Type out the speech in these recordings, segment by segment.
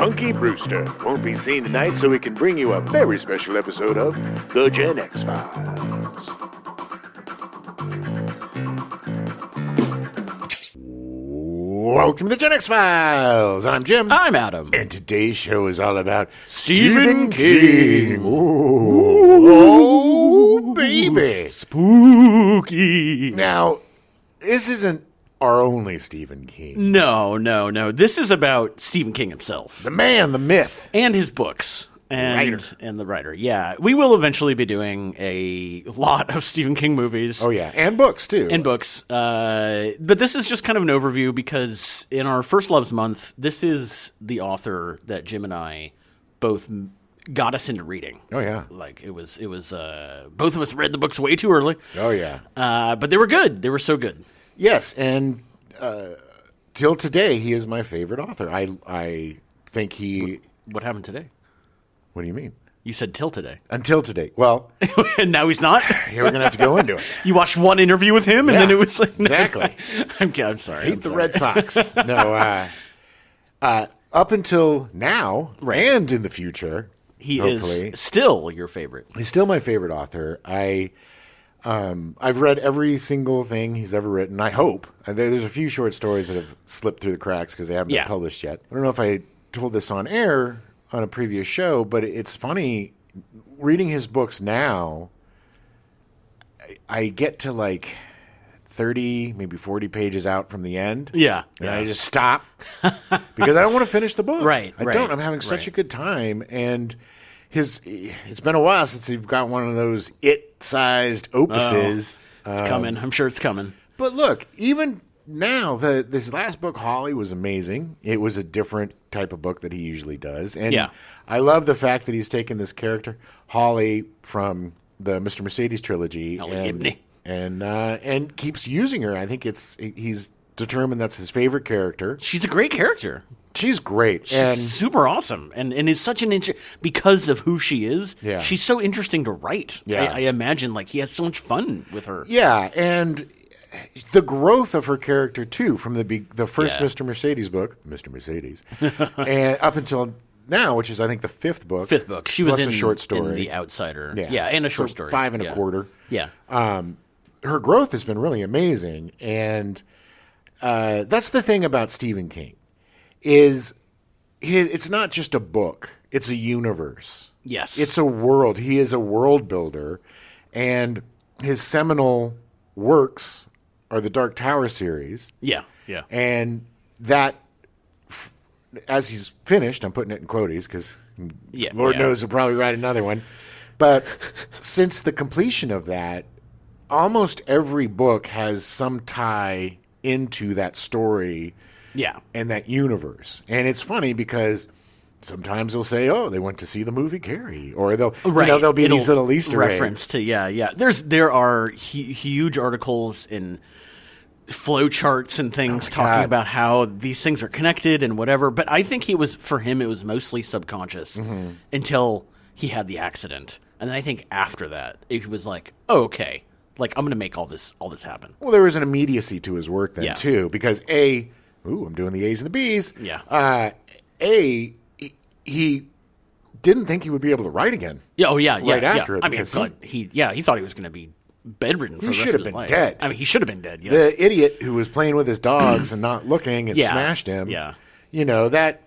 Punky Brewster won't be seen tonight, so we can bring you a very special episode of The Gen X Files. Welcome to The Gen X Files. I'm Jim. I'm Adam. And today's show is all about Stephen King. Oh, baby. Spooky. Now, this isn't our only Stephen King. No. This is about Stephen King himself. The man, the myth. And his books. And the writer. Yeah. We will eventually be doing a lot of Stephen King movies. Oh, yeah. And books, too. And books. But this is just kind of an overview because in our First Loves Month, this is the author that Jim and I both got us into reading. Oh, yeah. Like, it was both of us read the books way too early. Oh, yeah. But they were good. They were so good. Yes, and till today, he is my favorite author. I think he... What happened today? What do you mean? You said till today. Until today. Well... And now he's not? Here we're going to have to go into it. You watched one interview with him, and then it was like... Exactly. I'm sorry. Hate the Red Sox. No, up until now, and in the future, he hopefully, is still your favorite. He's still my favorite author. I've read every single thing he's ever written. I hope. There's a few short stories that have slipped through the cracks because they haven't been published yet. I don't know if I told this on air on a previous show, but it's funny reading his books now. I get to like 30, maybe 40 pages out from the end. Yeah. And I just stop because I don't want to finish the book. Right. I don't. I'm having such a good time. And it's been a while since you've got one of those it-sized opuses. It's coming. I'm sure it's coming. But look, even now, this last book, Holly, was amazing. It was a different type of book that he usually does. And I love the fact that he's taken this character, Holly, from the Mr. Mercedes trilogy and keeps using her. I think he's determined that's his favorite character. She's a great character. She's great. She's super awesome. And is such an because of who she is, she's so interesting to write. Yeah. I imagine like he has so much fun with her. Yeah, and the growth of her character, too, from the first Mr. Mercedes book, Mr. Mercedes, and up until now, which is, I think, the fifth book. She was in a short story. In The Outsider. Yeah, and a short story. 5 and a quarter. Yeah. Her growth has been really amazing, and that's the thing about Stephen King, it's not just a book, it's a universe. Yes. It's a world. He is a world builder, and his seminal works are the Dark Tower series. Yeah. And that, as he's finished, I'm putting it in quotes because Lord knows he'll probably write another one. But since the completion of that, almost every book has some tie into that story and that universe. And it's funny because sometimes they'll say, "Oh, they went to see the movie Carrie," or there'll be these little Easter reference eggs. There are huge articles in flow charts and things talking about how these things are connected and whatever. But I think it was mostly subconscious until he had the accident, and then I think after that it was like, oh, okay, like I'm going to make all this happen. Well, there was an immediacy to his work then too, because I'm doing the A's and the B's. Yeah. He didn't think he would be able to write again. Right after it. I mean, he thought he was going to be bedridden for the rest of his life. He should have been dead. I mean, he should have been dead. Yes. The idiot who was playing with his dogs and not looking and smashed him. Yeah. That.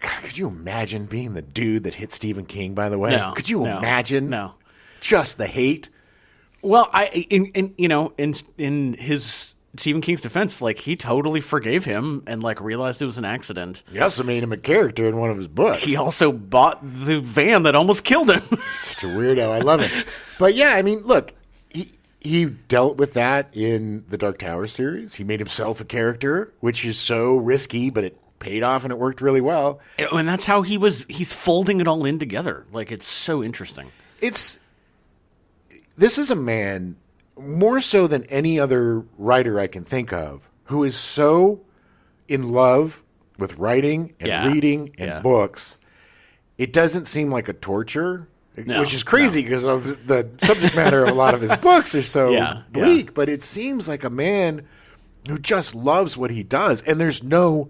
God, could you imagine being the dude that hit Stephen King? By the way, could you imagine? No. Just the hate. Well, in his Stephen King's defense, like he totally forgave him and like realized it was an accident. He also made him a character in one of his books. He also bought the van that almost killed him. Such a weirdo. I love it. But yeah, I mean, look, he dealt with that in the Dark Tower series. He made himself a character, which is so risky, but it paid off and it worked really well. And that's how he's folding it all in together. Like it's so interesting. This is a man, more so than any other writer I can think of, who is so in love with writing and reading and books, it doesn't seem like a torture, which is crazy because of the subject matter of a lot of his books are so bleak, but it seems like a man who just loves what he does, and there's no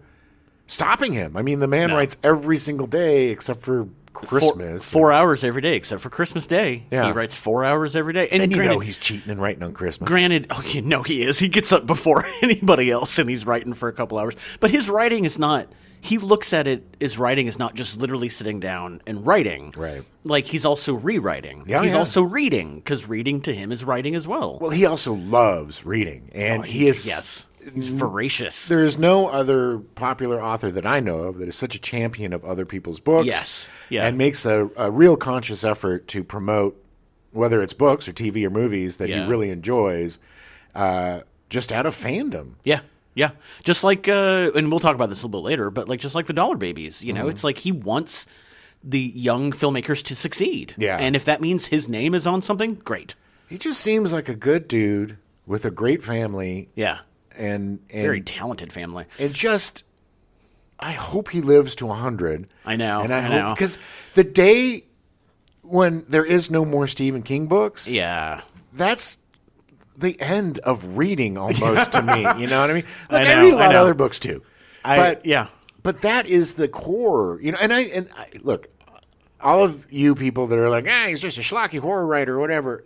stopping him. I mean, the man writes every single day except for Christmas. 4 hours every day, except for Christmas Day. Yeah. He writes 4 hours every day. And he's cheating and writing on Christmas. Granted, okay, no, he is. He gets up before anybody else, and he's writing for a couple hours. But his writing is not... He looks at it as writing is not just literally sitting down and writing. Right. Like, he's also rewriting. He's also reading, because reading to him is writing as well. Well, he also loves reading. And he is... Yes. He's voracious. There is no other popular author that I know of that is such a champion of other people's books. Yes. Yeah. And makes a real conscious effort to promote, whether it's books or TV or movies that he really enjoys, just out of fandom. Yeah. Yeah. Just like, and we'll talk about this a little bit later, but like just like the Dollar Babies, you know, it's like he wants the young filmmakers to succeed. Yeah. And if that means his name is on something, great. He just seems like a good dude with a great family. Yeah. And very talented family. And just, I hope he lives to 100. I know. And I hope, because the day when there is no more Stephen King books, that's the end of reading almost to me. You know what I mean? Like, I read a lot of other books too. But that is the core, you know. And I look, all of you people that are like, he's just a schlocky horror writer or whatever.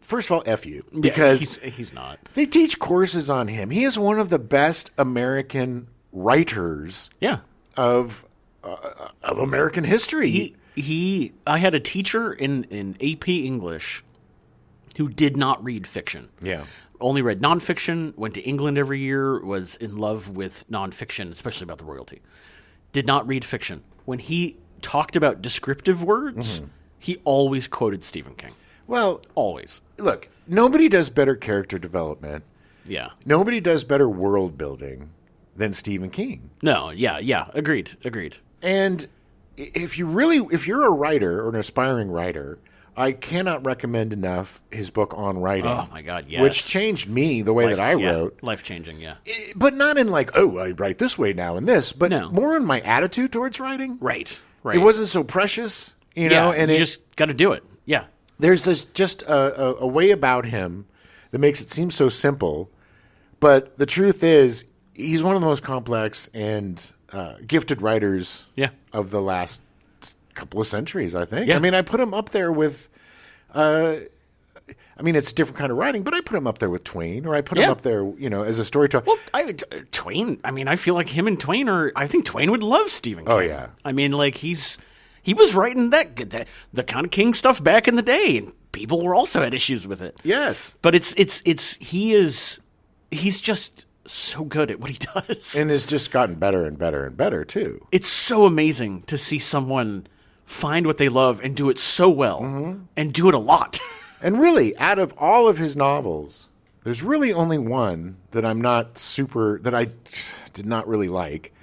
First of all, F you, because he's not. They teach courses on him. He is one of the best American writers of American history. I had a teacher in AP English who did not read fiction. Yeah. Only read nonfiction, went to England every year, was in love with nonfiction, especially about the royalty. Did not read fiction. When he talked about descriptive words, he always quoted Stephen King. Well, always. Look, nobody does better character development. Yeah. Nobody does better world building than Stephen King. No, yeah. Agreed. And if you're a writer or an aspiring writer, I cannot recommend enough his book on writing. Oh, my God, yes. Which changed me the way that I wrote. Life-changing, yeah. But not in like, I write this way now and this, but more in my attitude towards writing. Right. It wasn't so precious, you know? And you just got to do it, yeah. There's just a way about him that makes it seem so simple, but the truth is he's one of the most complex and gifted writers of the last couple of centuries, I think. Yeah. I mean, I put him up there with, it's a different kind of writing, but I put him up there with Twain, or I put him up there, you know, as a storyteller. Well, Twain, I feel like him and Twain I think Twain would love Stephen King. Oh, yeah. I mean, like, he was writing the kind of King stuff back in the day, and people were also had issues with it. Yes. But he's just so good at what he does. And has just gotten better and better and better, too. It's so amazing to see someone find what they love and do it so well, and do it a lot. And really, out of all of his novels, there's really only one that that I did not really like.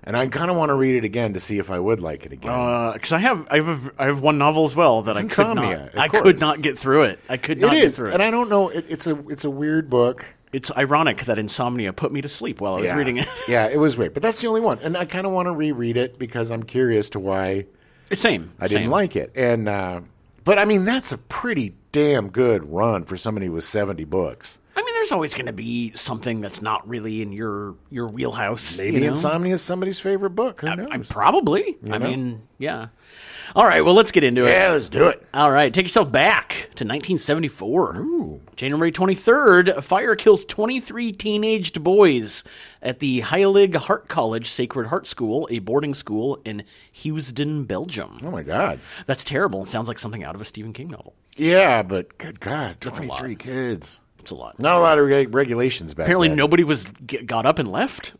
And I kind of want to read it again to see if I would like it again. Because I have one novel as well that I could not get through it. I could not get through it. And I don't know. It's a weird book. It's ironic that insomnia put me to sleep while I was reading it. Yeah, it was weird. But that's the only one. And I kind of want to reread it because I'm curious to why I didn't like it. And but I mean, that's a pretty damn good run for somebody with 70 books. I mean, there's always going to be something that's not really in your wheelhouse. Maybe Insomnia is somebody's favorite book. Who knows? Probably. I mean, yeah. All right, well, let's get into it. Yeah, let's do it. All right, take yourself back to 1974. Ooh. January 23rd, a fire kills 23 teenaged boys at the Heilig Heart College Sacred Heart School, a boarding school in Heusden, Belgium. Oh, my God. That's terrible. It sounds like something out of a Stephen King novel. Yeah, but good God, 23 kids. It's a lot. Not a lot of regulations back Apparently then. nobody got up and left.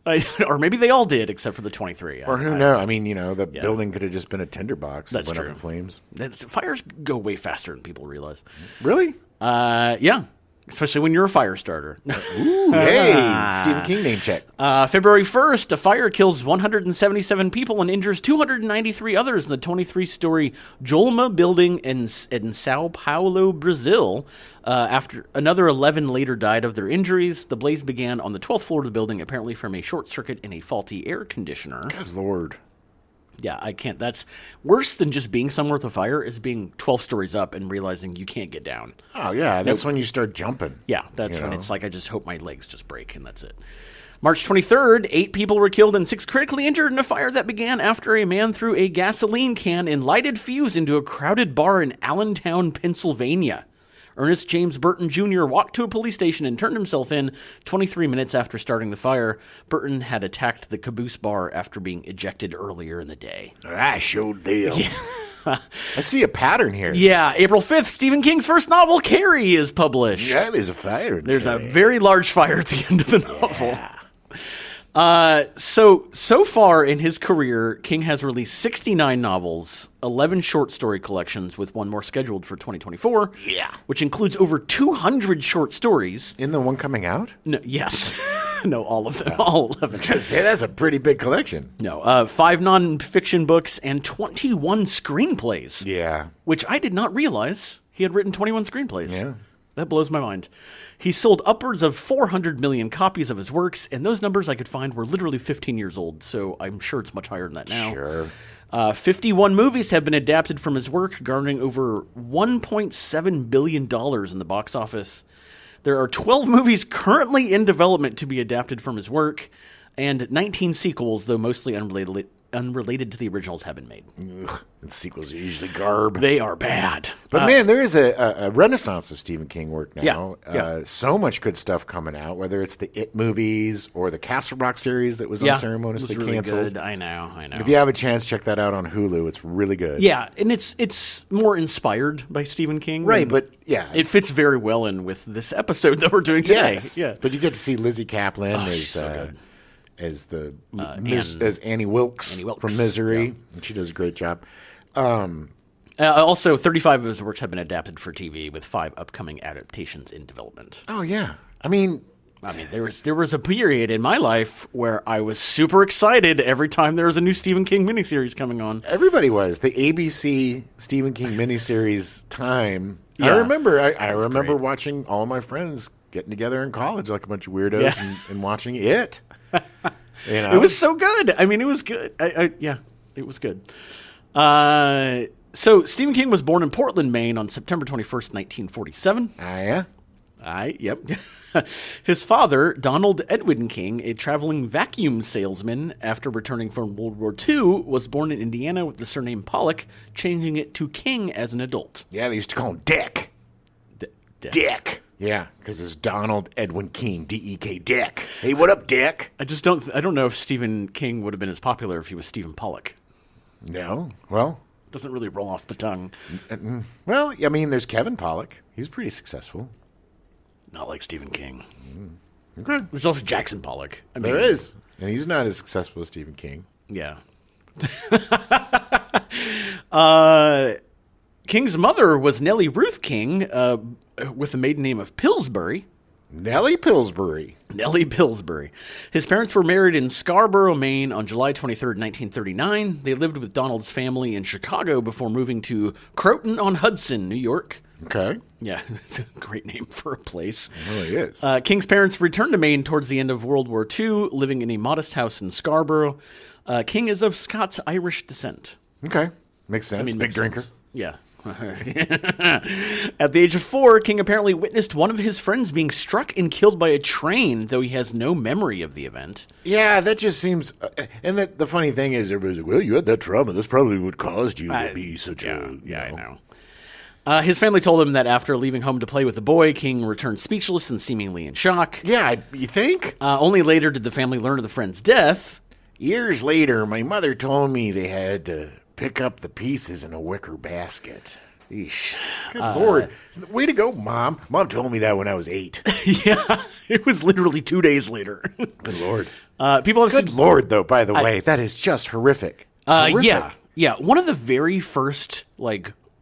Or maybe they all did, except for the 23. Or who knows? I mean, you know, the building could have just been a tinderbox that went up in flames. Fires go way faster than people realize. Really? Yeah. Especially when you're a fire starter. Ooh, hey, Stephen King name check. February 1st, a fire kills 177 people and injures 293 others in the 23-story Jolma building in Sao Paulo, Brazil. After another 11 later died of their injuries. The blaze began on the 12th floor of the building, apparently from a short circuit in a faulty air conditioner. Good Lord. Yeah, I can't. That's worse than just being somewhere with a fire is being 12 stories up and realizing you can't get down. Oh, yeah. That's when you start jumping. Yeah, that's when it's like, I just hope my legs just break, and that's it. March 23rd, 8 people were killed and 6 critically injured in a fire that began after a man threw a gasoline can and lighted fuse into a crowded bar in Allentown, Pennsylvania. Ernest James Burton Jr. walked to a police station and turned himself in 23 minutes after starting the fire. Burton had attacked the Caboose bar after being ejected earlier in the day. I showed them. Yeah. I see a pattern here. Yeah, April 5th, Stephen King's first novel, Carrie, is published. Yeah, there's a fire. There's a very large fire at the end of the novel. So far in his career, King has released 69 novels, 11 short story collections, with one more scheduled for 2024. Yeah. Which includes over 200 short stories. In the one coming out? No, yes. No, all of them. All 11. I was going to say, that's a pretty big collection. No, 5 nonfiction books and 21 screenplays. Yeah. Which I did not realize he had written 21 screenplays. Yeah. That blows my mind. He sold upwards of 400 million copies of his works, and those numbers I could find were literally 15 years old, so I'm sure it's much higher than that now. Sure. 51 movies have been adapted from his work, garnering over $1.7 billion in the box office. There are 12 movies currently in development to be adapted from his work, and 19 sequels, though mostly unrelated to the originals, have been made. Ugh, and sequels are usually garb. They are bad. But man, there is a renaissance of Stephen King work now. Yeah. So much good stuff coming out, whether it's the It movies or the Castle Rock series that was unceremoniously really canceled. Good. I know. If you have a chance, check that out on Hulu. It's really good. Yeah, and it's more inspired by Stephen King. Right, but yeah. It fits very well in with this episode that we're doing today. Yes, yeah. But you get to see Lizzie Kaplan as Annie Wilkes from Misery, and she does a great job. Also, 35 of his works have been adapted for TV, with 5 upcoming adaptations in development. Oh yeah, I mean, there was a period in my life where I was super excited every time there was a new Stephen King miniseries coming on. Everybody was. The ABC Stephen King miniseries time. Yeah. I remember watching all my friends getting together in college like a bunch of weirdos and watching it. You know? It was so good. I mean, it was good. It was good. So Stephen King was born in Portland, Maine on September 21st, 1947. Yeah? Yep. His father, Donald Edwin King, a traveling vacuum salesman after returning from World War II, was born in Indiana with the surname Pollock, changing it to King as an adult. Yeah, they used to call him Dick. Dick. Yeah, because it's Donald Edwin King, D-E-K, Dick. Hey, what up, Dick? I don't know if Stephen King would have been as popular if he was Stephen Pollock. No? Well... Doesn't really roll off the tongue. Well, I mean, there's Kevin Pollock. He's pretty successful. Not like Stephen King. Okay. There's also Jackson Pollock. There is. And he's not as successful as Stephen King. Yeah. King's mother was Nellie Ruth King, with the maiden name of Pillsbury. Nellie Pillsbury. His parents were married in Scarborough, Maine on July 23rd, 1939. They lived with Donald's family in Chicago before moving to Croton-on-Hudson, New York. Okay. Yeah, it's a great name for a place. It really is. King's parents returned to Maine towards the end of World War II, living in a modest house in Scarborough. King is of Scots-Irish descent. Okay. Makes sense. I mean, big drinker. Sense. Yeah. At the age of 4, King apparently witnessed one of his friends being struck and killed by a train, though he has no memory of the event. Yeah, that just seems... and the funny thing is, everybody's like, well, you had that trauma. This probably what caused you to be such a... Yeah, I know. His family told him that after leaving home to play with the boy, King returned speechless and seemingly in shock. Yeah, you think? Only later did the family learn of the friend's death. Years later, my mother told me they had to pick up the pieces in a wicker basket. Eesh. Good Lord. Way to go, Mom. Mom told me that when I was 8. Yeah, it was literally 2 days later. Good Lord. People have Good Lord, though, by the way. That is just horrific. Yeah. One of the very first,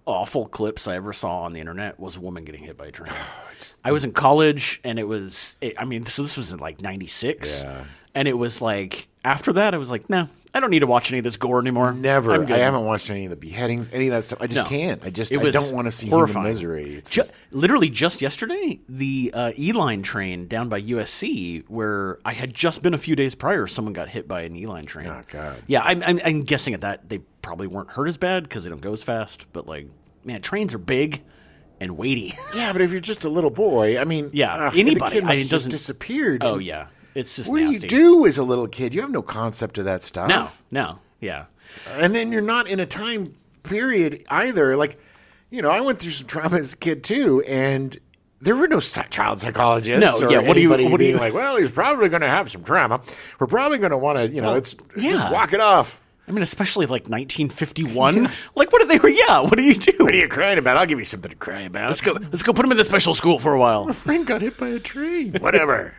awful clips I ever saw on the internet was a woman getting hit by a train. I was in college, and so this was in, 96. Yeah. And it was after that, I was like, no, I don't need to watch any of this gore anymore. Never. I haven't watched any of the beheadings, any of that stuff. I just can't. I don't want to see horrifying. Human misery. It's literally just yesterday, the E-line train down by USC, where I had just been a few days prior, someone got hit by an E-line train. Oh, God. Yeah, I'm guessing at that they probably weren't hurt as bad because they don't go as fast. But, man, trains are big and weighty. Yeah, but if you're just a little boy, I mean... Yeah, anybody. The kid must have just disappeared. Oh, yeah. It's just what nasty. do you do as a little kid? You have no concept of that stuff. No, yeah. And then you're not in a time period either. Like, I went through some trauma as a kid too, and there were no child psychologists. No, yeah. What do you like? Well, he's probably going to have some trauma. We're probably going to want to, just walk it off. I mean, especially like 1951. Like, what do you do? What are you crying about? I'll give you something to cry about. Let's go put him in the special school for a while. My friend got hit by a train. Whatever.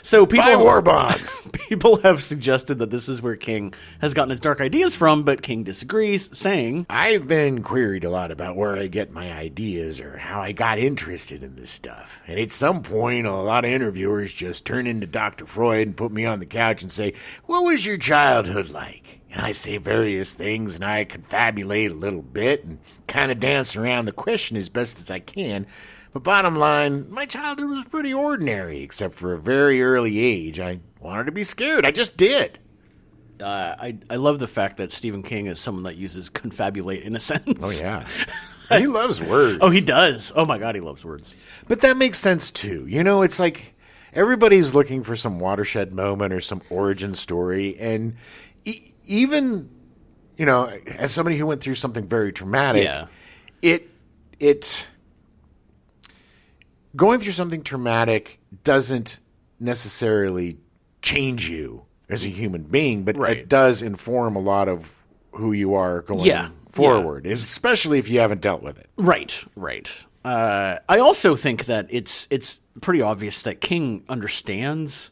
So buy war bonds. People have suggested that this is where King has gotten his dark ideas from, but King disagrees, saying, I've been queried a lot about where I get my ideas or how I got interested in this stuff. And at some point, a lot of interviewers just turn into Dr. Freud and put me on the couch and say, what was your childhood like? And I say various things, and I confabulate a little bit and kind of dance around the question as best as I can. But bottom line, my childhood was pretty ordinary, except for a very early age. I wanted to be scared. I just did. I love the fact that Stephen King is someone that uses confabulate in a sentence. Oh, yeah. He loves words. Oh, he does. Oh, my God, he loves words. But that makes sense, too. It's like everybody's looking for some watershed moment or some origin story, and even, as somebody who went through something very traumatic, it going through something traumatic doesn't necessarily change you as a human being, but it does inform a lot of who you are going forward, especially if you haven't dealt with it. Right. I also think that it's pretty obvious that King understands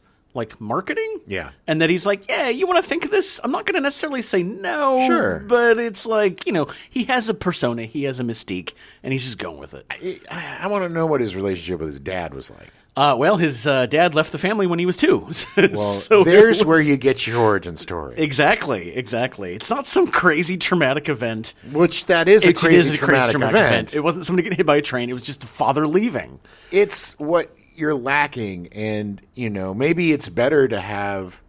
marketing. Yeah. And that he's like, yeah, you want to think of this? I'm not going to necessarily say no. Sure. But it's like, he has a persona, he has a mystique, and he's just going with it. I want to know what his relationship with his dad was like. Well, his dad left the family when he was 2. Well, so there's where you get your origin story. Exactly. It's not some crazy traumatic event. Which that is a crazy traumatic event. It wasn't somebody getting hit by a train. It was just a father leaving. It's what you're lacking, and maybe it's better to have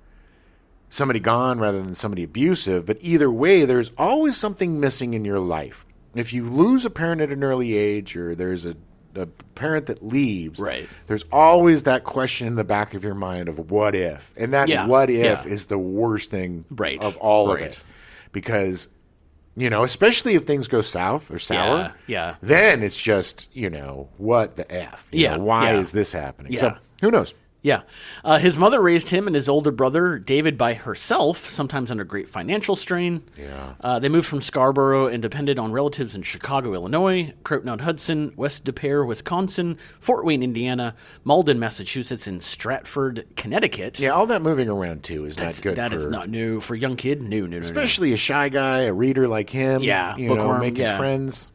somebody gone rather than somebody abusive, but either way there's always something missing in your life. If you lose a parent at an early age, or there's a parent that leaves, there's always that question in the back of your mind of what if, and that what if is the worst thing of all of it, because especially if things go south or sour, then it's just, what the F? Why is this happening? So who knows? Yeah. His mother raised him and his older brother, David, by herself, sometimes under great financial strain. Yeah. They moved from Scarborough and depended on relatives in Chicago, Illinois, Croton-on-Hudson, West Des Peres, Wisconsin, Fort Wayne, Indiana, Malden, Massachusetts, and Stratford, Connecticut. Yeah, all that moving around, too, is not good. That is not new. For a young kid, no. Especially a shy guy, a reader like him. Yeah, bookworm, making friends.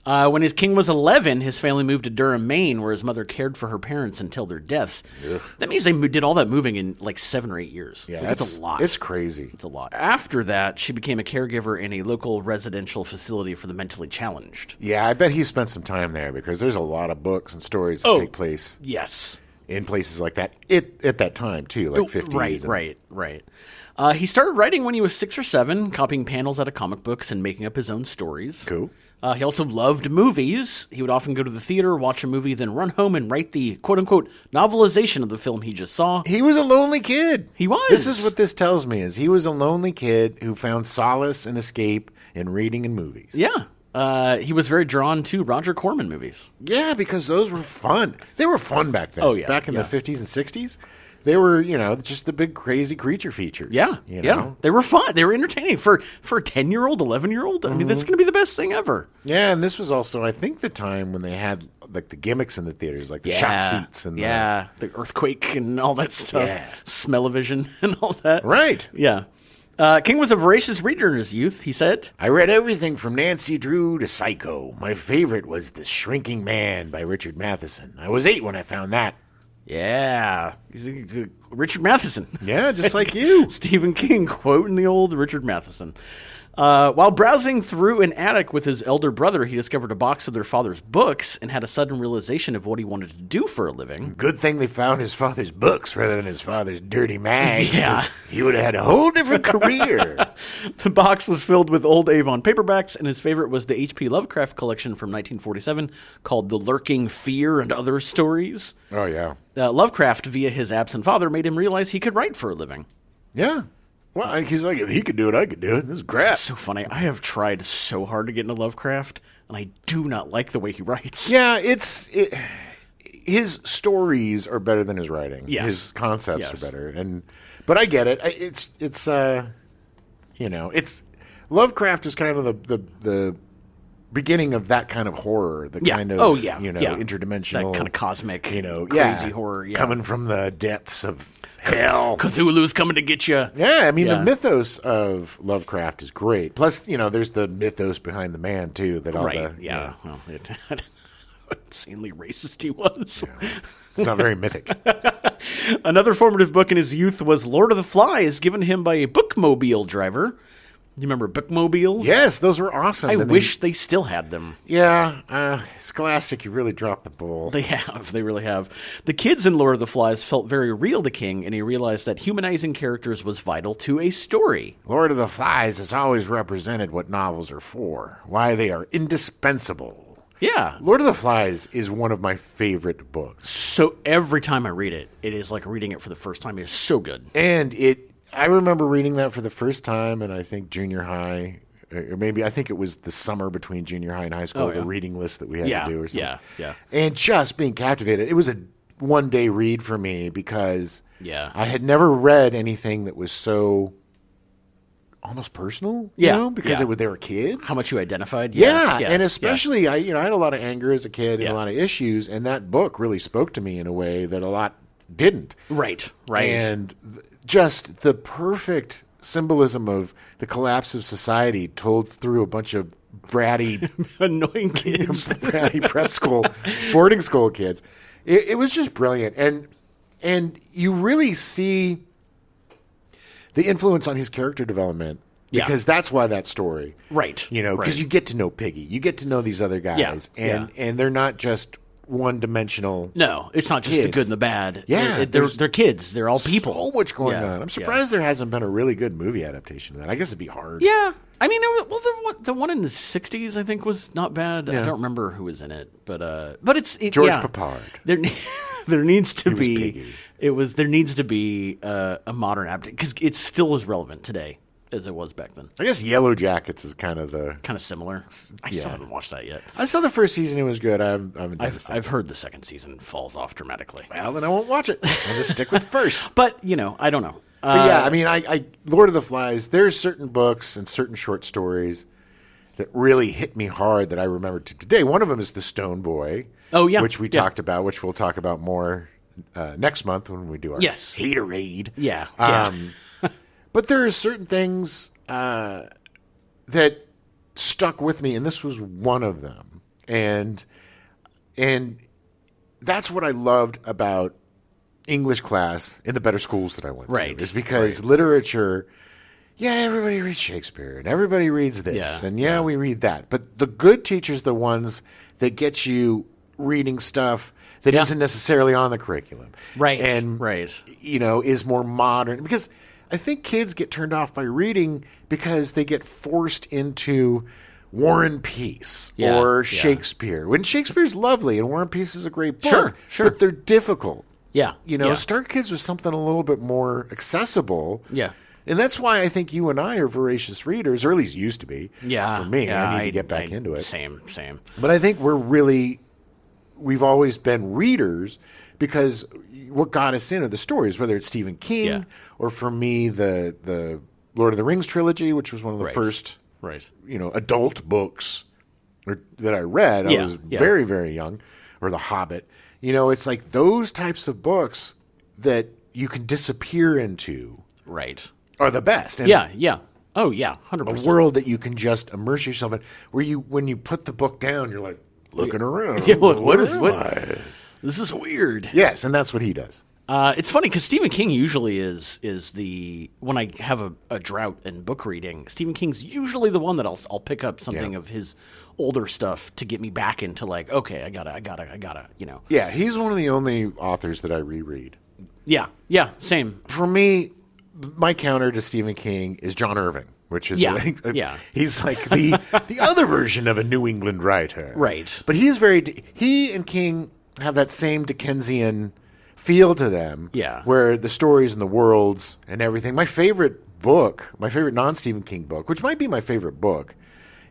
When his King was 11, his family moved to Durham, Maine, where his mother cared for her parents until their deaths. Ugh. That means they did all that moving in 7 or 8 years. Yeah, that's a lot. It's crazy. It's a lot. After that, she became a caregiver in a local residential facility for the mentally challenged. Yeah, I bet he spent some time there, because there's a lot of books and stories that take place. Yes. In places like that at that time, too, like 50s. Right. He started writing when he was 6 or 7, copying panels out of comic books and making up his own stories. Cool. He also loved movies. He would often go to the theater, watch a movie, then run home and write the quote-unquote novelization of the film he just saw. He was a lonely kid. He was. This is what this tells me, is he was a lonely kid who found solace and escape in reading and movies. Yeah. He was very drawn to Roger Corman movies. Yeah, because those were fun. They were fun back then. Oh, yeah. Back in the 50s and 60s. They were, just the big crazy creature features. Yeah, yeah. They were fun. They were entertaining. For a 10-year-old, 11-year-old, I mean, that's going to be the best thing ever. Yeah, and this was also, I think, the time when they had, the gimmicks in the theaters, like the shock seats. And the earthquake and all that stuff. Yeah. Smell-o-vision and all that. Right. Yeah. King was a voracious reader in his youth, he said. I read everything from Nancy Drew to Psycho. My favorite was The Shrinking Man by Richard Matheson. I was 8 when I found that. Yeah. Richard Matheson. Yeah, just like you. Stephen King quoting the old Richard Matheson. While browsing through an attic with his elder brother, he discovered a box of their father's books and had a sudden realization of what he wanted to do for a living. Good thing they found his father's books rather than his father's dirty mags. Yeah. He would have had a whole different career. The box was filled with old Avon paperbacks, and his favorite was the H.P. Lovecraft collection from 1947 called The Lurking Fear and Other Stories. Oh, yeah. Lovecraft, via his absent father made him realize he could write for a living. Yeah. Well, he's like, if he could do it, I could do it. This is crap. So funny. I have tried so hard to get into Lovecraft, and I do not like the way he writes. Yeah, his stories are better than his writing. Yes. His concepts are better, but I get it. It's Lovecraft is kind of the beginning of that kind of horror, the kind of interdimensional, that kind of cosmic, crazy horror, coming from the depths of hell. Cthulhu's coming to get you. Yeah, I mean the mythos of Lovecraft is great. Plus, there's the mythos behind the man too. That all Well, insanely racist he was. Yeah. It's not very mythic. Another formative book in his youth was Lord of the Flies, given him by a bookmobile driver. Do you remember bookmobiles? Yes, those were awesome. I wish they still had them. Yeah, Scholastic, you really dropped the ball. They have. They really have. The kids in Lord of the Flies felt very real to King, and he realized that humanizing characters was vital to a story. Lord of the Flies has always represented what novels are for, why they are indispensable. Yeah. Lord of the Flies is one of my favorite books. So every time I read it, it is like reading it for the first time. It is so good. And I remember reading that for the first time, and I think junior high, or maybe I think it was the summer between junior high and high school, the reading list that we had to do or something. Yeah. And just being captivated. It was a one-day read for me because I had never read anything that was so almost personal, because they were kids. How much you identified. Yeah. And especially, I had a lot of anger as a kid and a lot of issues, and that book really spoke to me in a way that a lot didn't. Right. And just the perfect symbolism of the collapse of society told through a bunch of bratty, annoying kids, bratty prep school, boarding school kids. It was just brilliant, and you really see the influence on his character development because that's why that story, right? Because you get to know Piggy, you get to know these other guys, and they're not just one-dimensional. No, it's not just kids. the good and the bad. Yeah, they're kids. They're all people. So much going on. I'm surprised there hasn't been a really good movie adaptation of that. I guess it'd be hard. Yeah, I mean, the one in the '60s I think was not bad. I don't remember who was in it, but it's George Papard. There needs to be. There needs to be a modern adaptation because it still is relevant today as it was back then. I guess Yellow Jackets is kind of similar. I still haven't watched that yet. I saw the first season; it was good. I've heard the second season falls off dramatically. Well, then I won't watch it. I'll just stick with first. But I don't know. But I mean, I Lord of the Flies. There's certain books and certain short stories that really hit me hard that I remember to today. One of them is The Stone Boy. Oh yeah, which we talked about, which we'll talk about more next month when we do our haterade. Yeah. But there are certain things that stuck with me, and this was one of them. And that's what I loved about English class in the better schools that I went to, is because literature, everybody reads Shakespeare, and everybody reads this, and we read that. But the good teachers, the ones that get you reading stuff that isn't necessarily on the curriculum. Right. And, is more modern. Because I think kids get turned off by reading because they get forced into War and Peace or Shakespeare. When Shakespeare's lovely and War and Peace is a great book, but they're difficult. Yeah. Start kids with something a little bit more accessible. Yeah. And that's why I think you and I are voracious readers, or at least used to be. Yeah. For me, I need to get back into it. Same. But I think we've always been readers because what got us in are the stories, whether it's Stephen King or for me, the Lord of the Rings trilogy, which was one of the first, adult books that I read. I was very, very young, or The Hobbit. It's like those types of books that you can disappear into. Right. Are the best. And Oh, yeah, 100%. A world that you can just immerse yourself in, where when you put the book down, you're like looking around. Yeah, what am I? This is weird. Yes, and that's what he does. It's funny because Stephen King usually is when I have a drought in book reading, Stephen King's usually the one that I'll pick up something of his older stuff to get me back into like, okay, I gotta. Yeah, he's one of the only authors that I reread. Yeah, same. For me, my counter to Stephen King is John Irving, which is he's like the other version of a New England writer, right? But he and King have that same Dickensian feel to them. Yeah. Where the stories and the worlds and everything. My favorite book, my favorite non-Stephen King book, which might be my favorite book,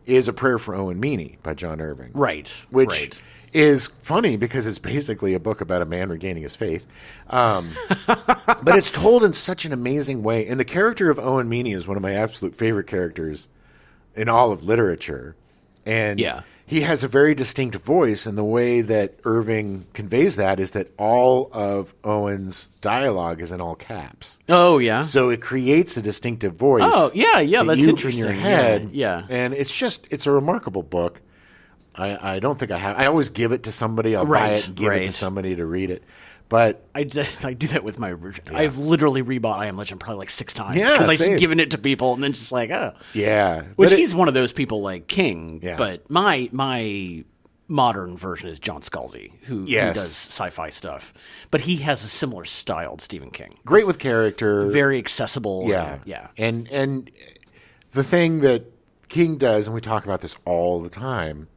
is A Prayer for Owen Meany by John Irving. Right. Which is funny because it's basically a book about a man regaining his faith. But it's told in such an amazing way. And the character of Owen Meany is one of my absolute favorite characters in all of literature. And he has a very distinct voice, and the way that Irving conveys that is that all of Owen's dialogue is in all caps. Oh, yeah. So it creates a distinctive voice. Oh, yeah, that's interesting. In your head. Yeah. And it's a remarkable book. I don't think I have. I always give it to somebody. I'll buy it and give it to somebody to read it. But I do that with my original. Yeah. I've literally rebought I Am Legend probably like 6 times. Yeah, because I've given it to people and then just like, oh. Yeah. Which he's one of those people like King. Yeah. But my modern version is John Scalzi, who does sci-fi stuff. But he has a similar style to Stephen King. Great with character. Very accessible. Yeah. Yeah. And the thing that King does, and we talk about this all the time,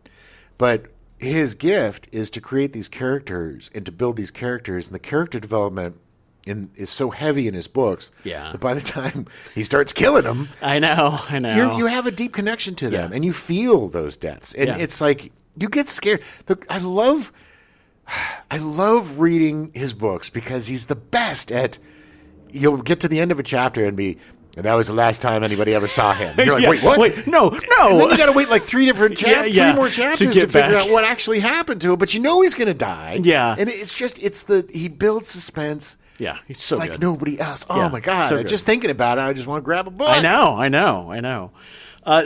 but his gift is to create these characters and to build these characters, and the character development is so heavy in his books that by the time he starts killing them, I know, you have a deep connection to them, and you feel those deaths, and it's like you get scared. I love reading his books because he's the best at. You'll get to the end of a chapter and be. And that was the last time anybody ever saw him. You're like, wait, what? Wait, no. And then you got to wait like 3 different chapters, 3 more chapters to figure out what actually happened to him. But you know he's going to die. Yeah. And he builds suspense. Yeah, he's so like good. nobody else. Oh my God! So just thinking about it, I just want to grab a book. I know.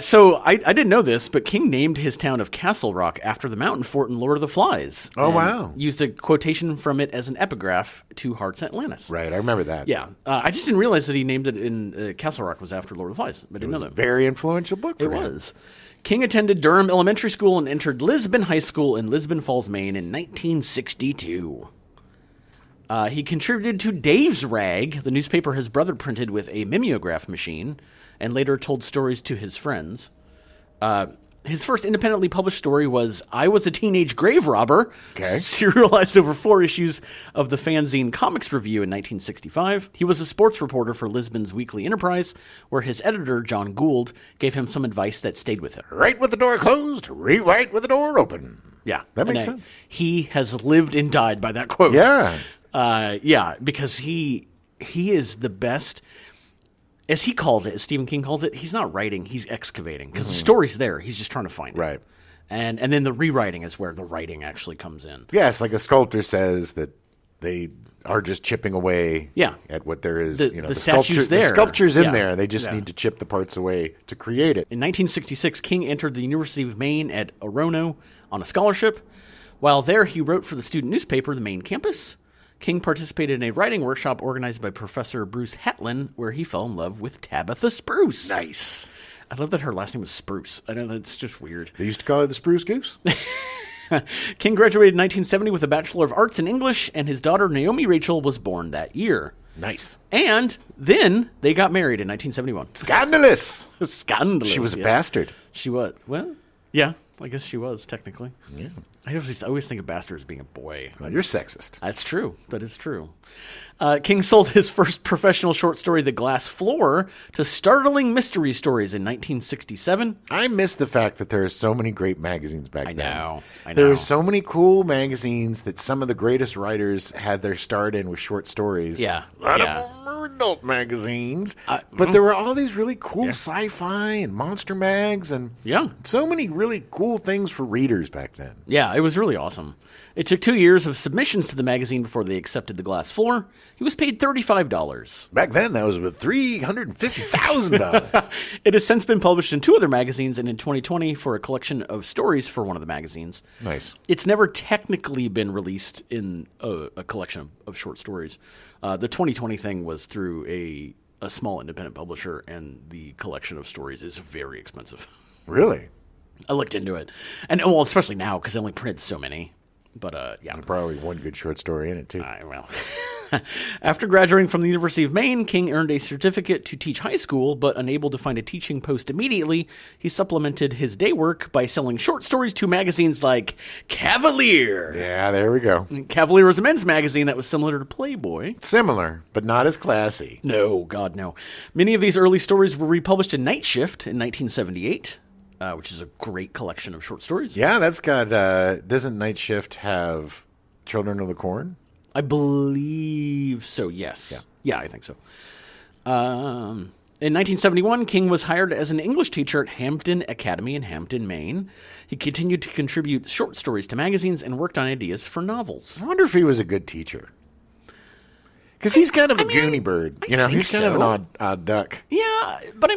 So I didn't know this, but King named his town of Castle Rock after the mountain fort in Lord of the Flies. Oh, wow. Used a quotation from it as an epigraph to Heart's Atlantis. Right, I remember that. Yeah. I just didn't realize that he named it in Castle Rock was after Lord of the Flies. I didn't know that. A very influential book for him. It was. King attended Durham Elementary School and entered Lisbon High School in Lisbon Falls, Maine in 1962. He contributed to Dave's Rag, the newspaper his brother printed with a mimeograph machine, and later told stories to his friends. His first independently published story was I Was a Teenage Grave Robber, serialized over 4 issues of the fanzine Comics Review in 1965. He was a sports reporter for Lisbon's Weekly Enterprise, where his editor, John Gould, gave him some advice that stayed with him. Write with the door closed, rewrite with the door open. Yeah. That makes sense. He has lived and died by that quote. Yeah. Because he is the best... As he calls it, as Stephen King calls it, he's not writing, he's excavating. Because the story's there, he's just trying to find it. Right. And then the rewriting is where the writing actually comes in. Yeah, it's like a sculptor says that they are just chipping away at what there is. The statue's there. The sculpture's in there, and they just need to chip the parts away to create it. In 1966, King entered the University of Maine at Orono on a scholarship. While there, he wrote for the student newspaper, the Maine Campus. King participated in a writing workshop organized by Professor Bruce Hatlin, where he fell in love with Tabitha Spruce. Nice. I love that her last name was Spruce. I know that's just weird. They used to call her the Spruce Goose. King graduated in 1970 with a Bachelor of Arts in English, and his daughter Naomi Rachel was born that year. Nice. And then they got married in 1971. Scandalous. Scandalous. She was a bastard. She was. Well, yeah, I guess she was, technically. Yeah. I always think of bastard as being a boy. Well, you're sexist. That's true. That is true. King sold his first professional short story, The Glass Floor, to Startling Mystery Stories in 1967. I miss the fact that there are so many great magazines back then. I know. There are so many cool magazines that some of the greatest writers had their start in with short stories. Yeah. A lot of them were adult magazines. But there were all these really cool sci-fi and monster mags and so many really cool things for readers back then. Yeah, it was really awesome. It took 2 years of submissions to the magazine before they accepted The Glass Floor. He was paid $35. Back then, that was about $350,000. It has since been published in 2 other magazines and in 2020 for a collection of stories for one of the magazines. Nice. It's never technically been released in a collection of short stories. The 2020 thing was through a small independent publisher, and the collection of stories is very expensive. Really? I looked into it. And, well, especially now, because they only printed so many. But, yeah. And probably one good short story in it, too. Well... After graduating from the University of Maine, King earned a certificate to teach high school, but unable to find a teaching post immediately, he supplemented his day work by selling short stories to magazines like Cavalier. Yeah, there we go. Cavalier was a men's magazine that was similar to Playboy. Similar, but not as classy. No, God, no. Many of these early stories were republished in Night Shift in 1978, which is a great collection of short stories. Yeah, that's got, doesn't Night Shift have Children of the Corn? I believe so, yes. Yeah, I think so. In 1971, King was hired as an English teacher at Hampton Academy in Hampton, Maine. He continued to contribute short stories to magazines and worked on ideas for novels. I wonder if he was a good teacher. Because he's kind of a goony bird. He's kind of an odd duck. Yeah, but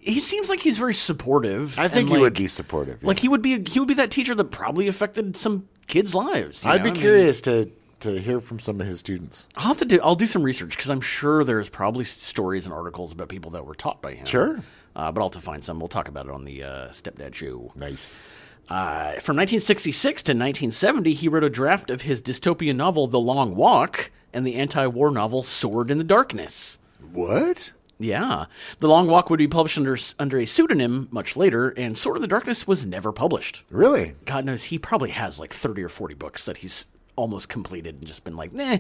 he seems like he's very supportive. I think he would be supportive. Yeah. Like he would be that teacher that probably affected some kids' lives. I'd be curious to hear from some of his students. I'll do some research because I'm sure there's probably stories and articles about people that were taught by him. Sure. But I'll have to find some. We'll talk about it on the Stepdad Show. Nice. From 1966 to 1970, he wrote a draft of his dystopian novel, The Long Walk, and the anti-war novel, Sword in the Darkness. What? Yeah. The Long Walk would be published under a pseudonym much later, and Sword in the Darkness was never published. Really? God knows, he probably has like 30 or 40 books that he's almost completed and just been like, nah.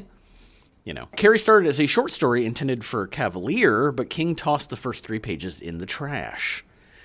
Carrie started as a short story intended for Cavalier, but King tossed the first 3 pages in the trash.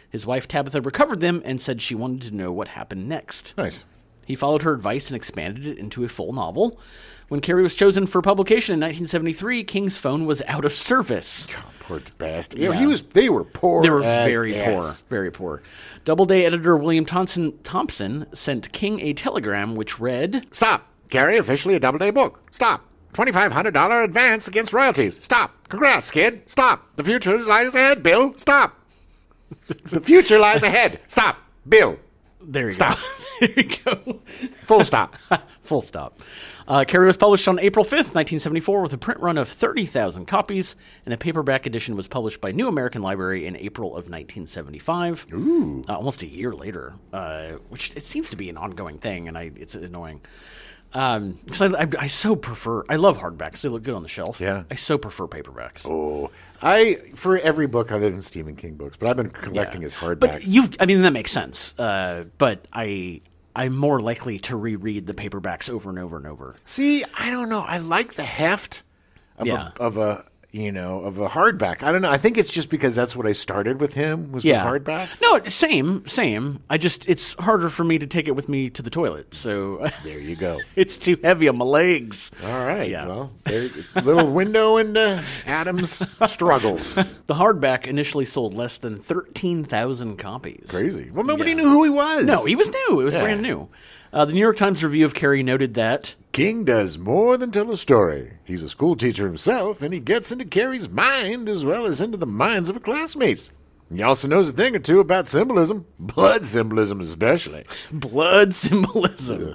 His wife Tabitha recovered them and said she wanted to know what happened next. Nice. He followed her advice and expanded it into a full novel. When Carrie was chosen for publication in 1973, King's phone was out of service. God, poor bastard. Yeah. They were poor. They were very poor. Doubleday editor William Thompson sent King a telegram which read, "Stop. Carrie, officially a Doubleday book. Stop. $2,500 advance against royalties. Stop. Congrats, kid. Stop. The future lies ahead, Bill. Stop. The future lies ahead. Stop. Bill." There you Stop. go. There you go. Full stop. Full stop. Carrie was published on April 5th, 1974, with a print run of 30,000 copies, and a paperback edition was published by New American Library in April of 1975. Ooh. Almost a year later, which it seems to be an ongoing thing, and it's annoying. Because I so prefer, I love hardbacks. They look good on the shelf. Yeah. I so prefer paperbacks. Oh, for every book other than Stephen King books, but I've been collecting his hardbacks. But that makes sense. But I'm more likely to reread the paperbacks over and over and over. See, I don't know. I like the heft of a hardback. I don't know. I think it's just because that's what I started with him was with hardbacks. No, same. It's harder for me to take it with me to the toilet. So there you go. It's too heavy on my legs. All right. Yeah. Well, little window into Adam's struggles. The hardback initially sold less than 13,000 copies. Crazy. Well, nobody knew who he was. No, he was new. It was brand new. The New York Times review of Carrie noted that King does more than tell a story. He's a school teacher himself, and he gets into Carrie's mind as well as into the minds of her classmates. He also knows a thing or two about symbolism, blood symbolism especially. Blood symbolism. Yeah.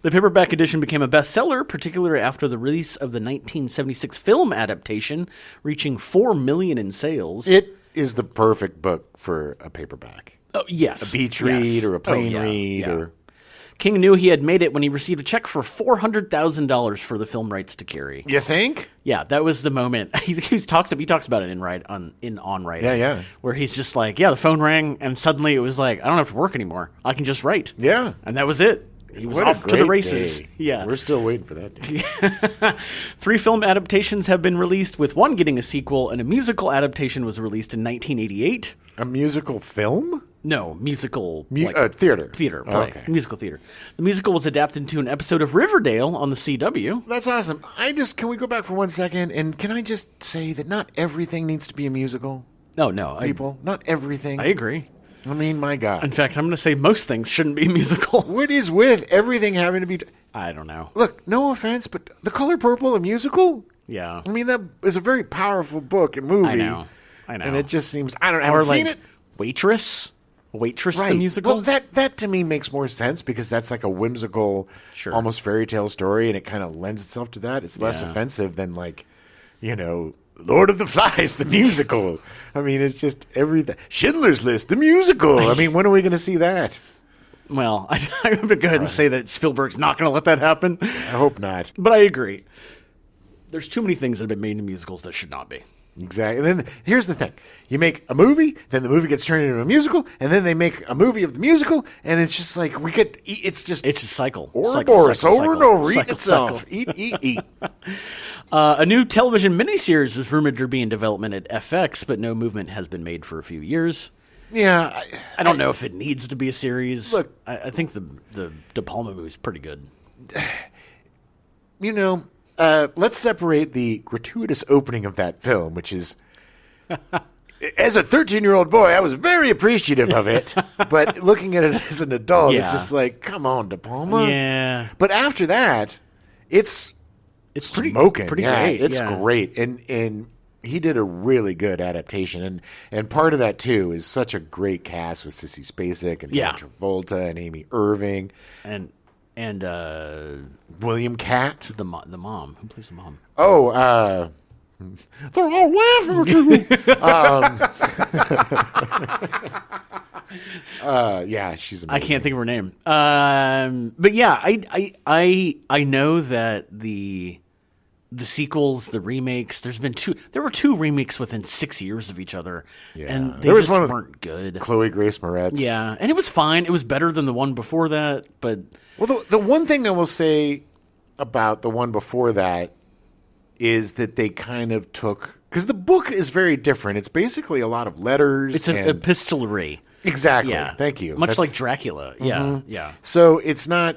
The paperback edition became a bestseller, particularly after the release of the 1976 film adaptation, reaching $4 million in sales. It is the perfect book for a paperback. Oh, yes. A beach read or a plane read or... King knew he had made it when he received a check for $400,000 for the film rights to Carrie. You think? Yeah, that was the moment. He talks about it in On Writing. Yeah. Where he's just like, the phone rang, and suddenly it was like, I don't have to work anymore. I can just write. Yeah. And that was it. He was off to the races. Day. Yeah. We're still waiting for that day. 3 film adaptations have been released, with one getting a sequel, and a musical adaptation was released in 1988. A musical film? No, musical... theater. Theater, play. Okay. Musical theater. The musical was adapted to an episode of Riverdale on the CW. That's awesome. Can we go back for 1 second, and can I just say that not everything needs to be a musical? No. People, not everything. I agree. I mean, my God. In fact, I'm going to say most things shouldn't be a musical. What is with everything having to be... I don't know. Look, no offense, but The Color Purple, a musical? Yeah. I mean, that is a very powerful book and movie. I know. And it just seems... I haven't seen it. Waitress, right. The musical? Well, that to me makes more sense because that's like a whimsical, almost fairy tale story, and it kind of lends itself to that. It's less offensive than Lord of the Flies, the musical. I mean, it's just everything. Schindler's List, the musical. I mean, when are we going to see that? Well, I'm going to go ahead and say that Spielberg's not going to let that happen. I hope not. But I agree. There's too many things that have been made into musicals that should not be. Exactly. And then here's the thing. You make a movie, then the movie gets turned into a musical, and then they make a movie of the musical, and it's just like it's a cycle. Ouroboros over and over, eating itself. Eat. A new television miniseries is rumored to be in development at FX, but no movement has been made for a few years. Yeah. I don't know if it needs to be a series. Look, I think the De Palma movie is pretty good. Let's separate the gratuitous opening of that film, which is, as a 13-year-old boy, I was very appreciative of it. But looking at it as an adult, it's just like, come on, De Palma. Yeah. But after that, it's pretty smoking. Pretty great. It's great. And he did a really good adaptation. And part of that, too, is such a great cast with Sissy Spacek and John Travolta and Amy Irving. And William Catt. The mom. Who plays the mom? Oh, they're all laughing at you. Yeah, she's amazing. I can't think of her name. But yeah, I know that the sequels, the remakes, there were two remakes within 6 years of each other. Yeah. And they just weren't good. Chloe Grace Moretz. Yeah. And it was fine. It was better than the one before that, but well, the one thing I will say about the one before that is that they kind of took, because the book is very different. It's basically a lot of letters. It's an epistolary. Exactly. Yeah. Thank you. Much like Dracula. Mm-hmm. Yeah. So it's not,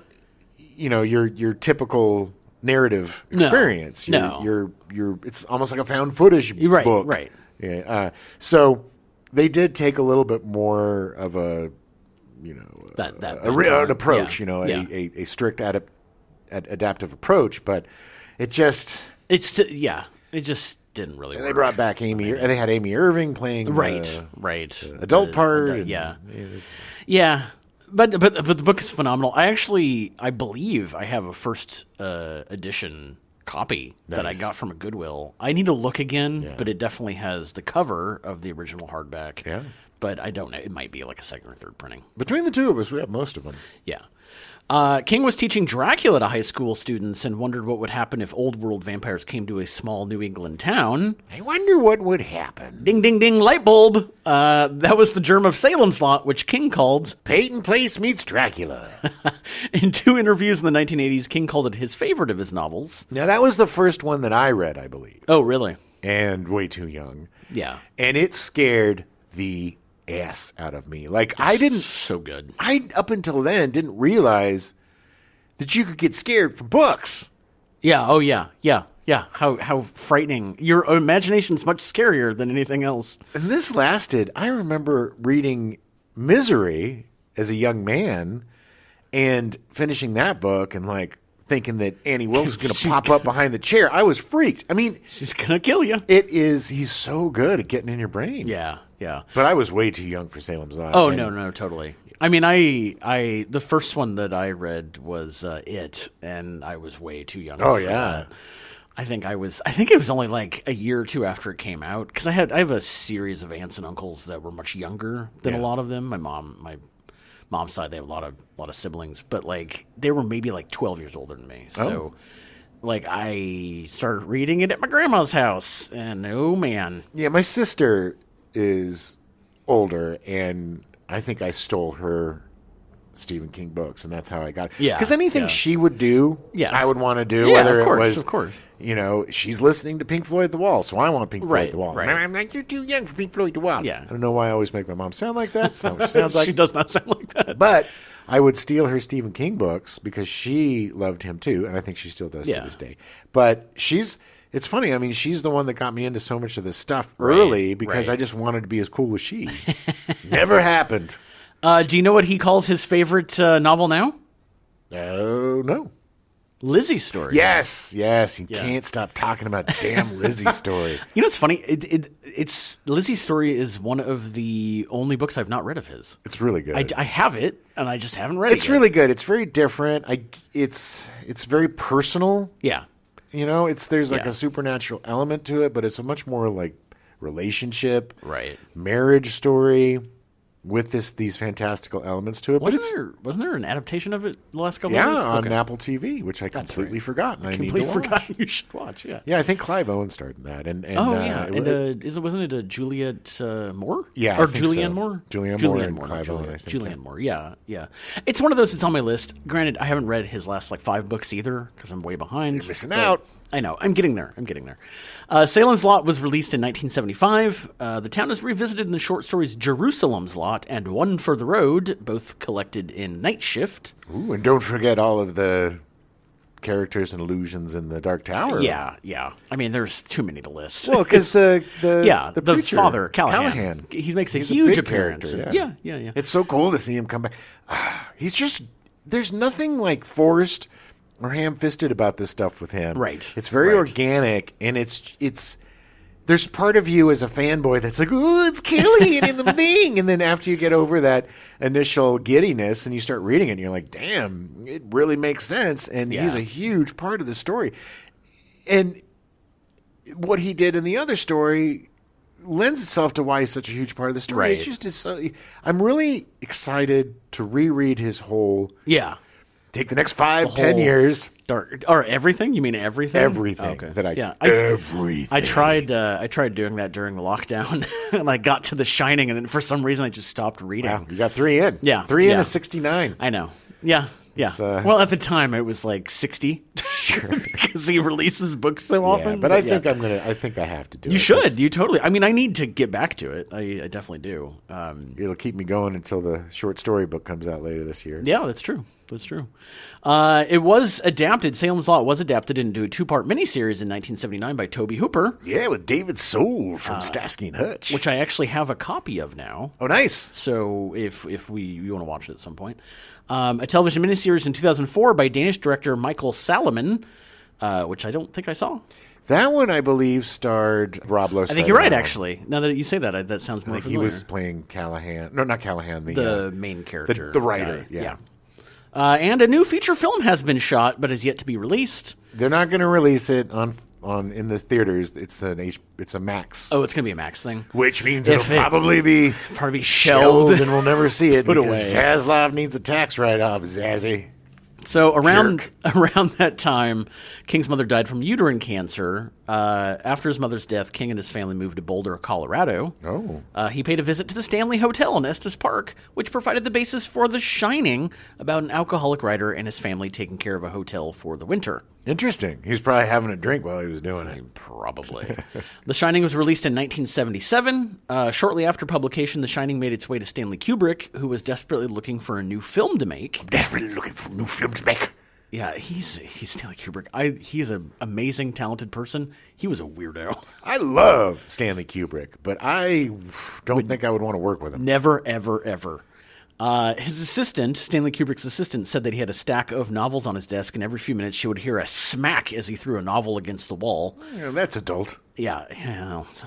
your typical narrative experience. No. It's almost like a found footage book. Right. Yeah. So they did take a little bit more of an approach. Yeah. A strict adaptive approach, but it just it just didn't really work. They brought back Amy. They had Amy Irving playing right adult part. Yeah. But the book is phenomenal. I believe I have a first edition copy that I got from a Goodwill. I need to look again, but it definitely has the cover of the original hardback. Yeah. But I don't know. It might be like a second or third printing. Between the two of us, we have most of them. Yeah. King was teaching Dracula to high school students and wondered what would happen if old world vampires came to a small New England town. I wonder what would happen. Ding, ding, ding, light bulb. That was the germ of Salem's Lot, which King called Peyton Place meets Dracula. In 2 interviews in the 1980s, King called it his favorite of his novels. Now, that was the first one that I read, I believe. Oh, really? And way too young. Yeah. And it scared the ass out of me. So good. I up until then didn't realize that you could get scared from books. Yeah. Oh yeah. How frightening! Your imagination's much scarier than anything else. And this lasted. I remember reading Misery as a young man and finishing that book and thinking that Annie Wilkes was going to pop up behind the chair. I was freaked. I mean, she's going to kill you. He's so good at getting in your brain. Yeah. But I was way too young for Salem's Lot. Oh, no, totally. I mean, I the first one that I read was It, and I was way too young. Oh, yeah. That. I think it was only like a year or two after it came out, because I have a series of aunts and uncles that were much younger than a lot of them. My mom's side, they have a lot of siblings, but they were maybe 12 years older than me. So I started reading it at my grandma's house, and oh man. Yeah, my sister is older, and I think I stole her Stephen King books, and that's how I got it. Yeah. Because anything she would do, I would want to do. Yeah, whether of course. She's listening to Pink Floyd The Wall, so I want Pink Floyd The Wall. Right. I'm like, you're too young for Pink Floyd The Wall. Yeah. I don't know why I always make my mom sound like that. It's not what she sounds like. She does not sound like that. But I would steal her Stephen King books because she loved him too, and I think she still does to this day. But it's funny. I mean, she's the one that got me into so much of this stuff early because I just wanted to be as cool as she. Never happened. Do you know what he calls his favorite novel now? Oh, no. Lizzie's Story. Yes. He can't stop talking about damn Lizzie's Story. You know what's funny? It's Lizzie's Story is one of the only books I've not read of his. It's really good. I have it, and I just haven't read it. It's really good. It's very different. It's very personal. Yeah. There's a supernatural element to it, but it's a much more relationship, right, marriage story. with these fantastical elements to it. Wasn't there an adaptation of it the last couple of years? Yeah, on Apple TV, which I completely forgot. And I need to watch. Forgot you should watch. Yeah. Yeah, I think Clive Owen starred in that. And wasn't it Juliette Moore? Yeah, or I think Julianne so. Moore? Julianne Moore, Clive Owen. I think. Julianne Moore. Yeah. It's one of those that's on my list. Granted, I haven't read his last 5 books either because I'm way behind. You're missing out. I know. I'm getting there. Salem's Lot was released in 1975. The town is revisited in the short stories Jerusalem's Lot and One for the Road, both collected in Night Shift. Ooh, and don't forget all of the characters and illusions in the Dark Tower. Yeah. I mean, there's too many to list. Well, because the preacher, father, Callahan. He makes he's huge a big appearance. Character, Yeah. It's so cool to see him come back. There's nothing like forced or ham-fisted about this stuff with him. Right. It's very organic, and it's there's part of you as a fanboy that's like, oh, it's Callahan in the thing. And then after you get over that initial giddiness and you start reading it, and you're like, damn, it really makes sense. And he's a huge part of the story. And what he did in the other story lends itself to why he's such a huge part of the story. Right. It's just I'm really excited to reread his whole... Yeah. Take the next 5-10 years. Or everything? You mean everything? Everything. Okay. Everything. I tried doing that during the lockdown, and I got to The Shining, and then for some reason I just stopped reading. Wow, you got 3 in. Yeah. 3 in to 69. I know. Yeah. Well, at the time it was 60. Sure. Because he releases books so often. But I think I think I have to do it. You should. You totally. I mean, I need to get back to it. I definitely do. It'll keep me going until the short story book comes out later this year. Yeah, that's true. It was adapted. Salem's Lot was adapted into a 2-part miniseries in 1979 by Tobe Hooper. Yeah, with David Soul from Starsky and Hutch, which I actually have a copy of now. Oh, nice! So if you want to watch it at some point, a television miniseries in 2004 by Danish director Michael Salomon, which I don't think I saw. That one, I believe, starred Rob Lowe. I think you're right, actually. Now that you say that, that sounds more familiar. He was playing Callahan. No, not Callahan. The main character. The writer, yeah. And a new feature film has been shot, but is yet to be released. They're not going to release it in the theaters. It's a Max. Oh, it's going to be a Max thing, which means it'll probably be shelved, and we'll never see it. Put because away. Zaslav needs a tax write-off. Zazzy. So around that time, King's mother died from uterine cancer. After his mother's death, King and his family moved to Boulder, Colorado. Oh. He paid a visit to the Stanley Hotel in Estes Park, which provided the basis for The Shining, about an alcoholic writer and his family taking care of a hotel for the winter. Interesting. He was probably having a drink while he was doing it. Probably. The Shining was released in 1977. Shortly after publication, The Shining made its way to Stanley Kubrick, who was desperately looking for a new film to make. I'm desperately looking for a new film to make. Yeah, he's Stanley Kubrick. He's an amazing, talented person. He was a weirdo. I love Stanley Kubrick, but I don't think I would want to work with him. Never, ever, ever. His assistant, Stanley Kubrick's assistant, said that he had a stack of novels on his desk, and every few minutes she would hear a smack as he threw a novel against the wall. Yeah, that's adult. Yeah,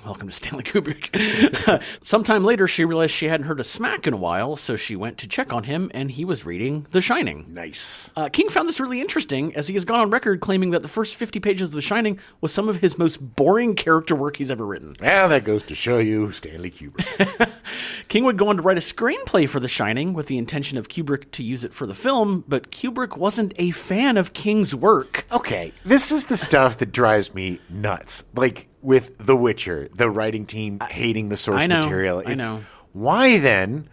welcome to Stanley Kubrick. Sometime later, she realized she hadn't heard a smack in a while, so she went to check on him, and he was reading The Shining. Nice. King found this really interesting, as he has gone on record claiming that the first 50 pages of The Shining was some of his most boring character work he's ever written. Well, that goes to show you Stanley Kubrick. King would go on to write a screenplay for The Shining with the intention of Kubrick to use it for the film, but Kubrick wasn't a fan of King's work. Okay, this is the stuff that drives me nuts. Like with The Witcher, the writing team hating the source material. I know. Why then?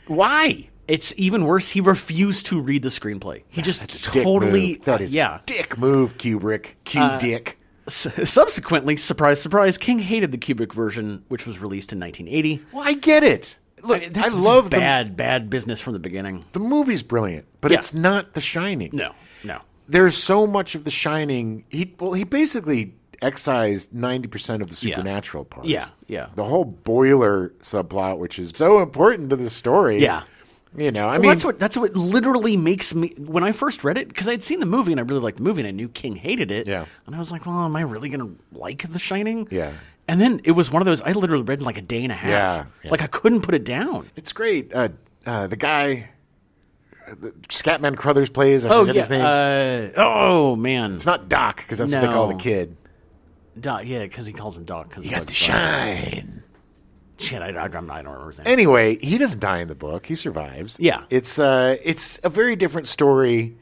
Why? It's even worse. He refused to read the screenplay. He just totally... That is a dick move, Kubrick. Dick. Subsequently, surprise, surprise, King hated the Kubrick version, which was released in 1980. Well, I get it. Look, I love bad business from the beginning. The movie's brilliant, but it's not The Shining. No. There's so much of The Shining. He basically excised 90% of the supernatural parts. Yeah. The whole boiler subplot, which is so important to the story. Yeah. You know, I mean, that's what literally makes me, when I first read it, because I'd seen the movie and I really liked the movie and I knew King hated it. Yeah. And I was like, well, am I really going to like The Shining? Yeah. And then it was one of those, I literally read in like a day and a half. Yeah. Like I couldn't put it down. It's great. The guy, Scatman Crothers plays, I forget his name. Oh, man. It's not Doc, because that's what they call the kid. Doc, yeah, because he calls him Doc. You got to shine. Shit, I don't remember his name. Anyway, he doesn't die in the book. He survives. Yeah. It's a very different story.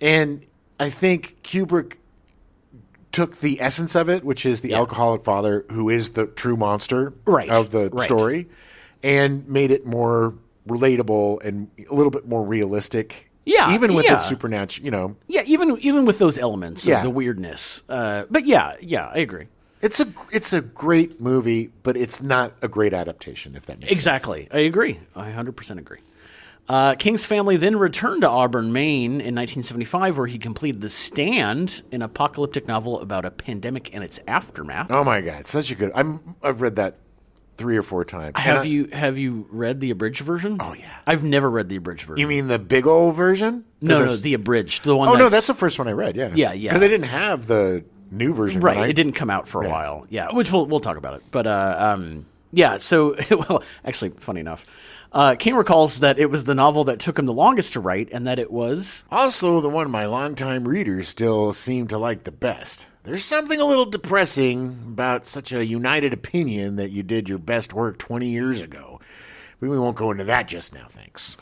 And I think Kubrick took the essence of it, which is the alcoholic father who is the true monster of the story, and made it more relatable and a little bit more realistic. Yeah. Even with its supernatural, Yeah, even with those elements of the weirdness. But yeah, I agree. It's a great movie, but it's not a great adaptation, if that makes sense. Exactly. I agree. I 100% agree. King's family then returned to Auburn, Maine in 1975, where he completed The Stand, an apocalyptic novel about a pandemic and its aftermath. Oh my God, such a good... I've read that 3 or 4 times. Have you read the abridged version? Oh yeah. I've never read the abridged version. You mean the big old version? No, the abridged. The one. Oh no, that's the first one I read. Yeah. Yeah. Because they didn't have the new version, right? It didn't come out for a while. Yeah, which we'll talk about it. But yeah. So well, actually, funny enough, King recalls that it was the novel that took him the longest to write, and that it was also the one my longtime readers still seem to like the best. There's something a little depressing about such a united opinion that you did your best work 20 years ago. We won't go into that just now, thanks.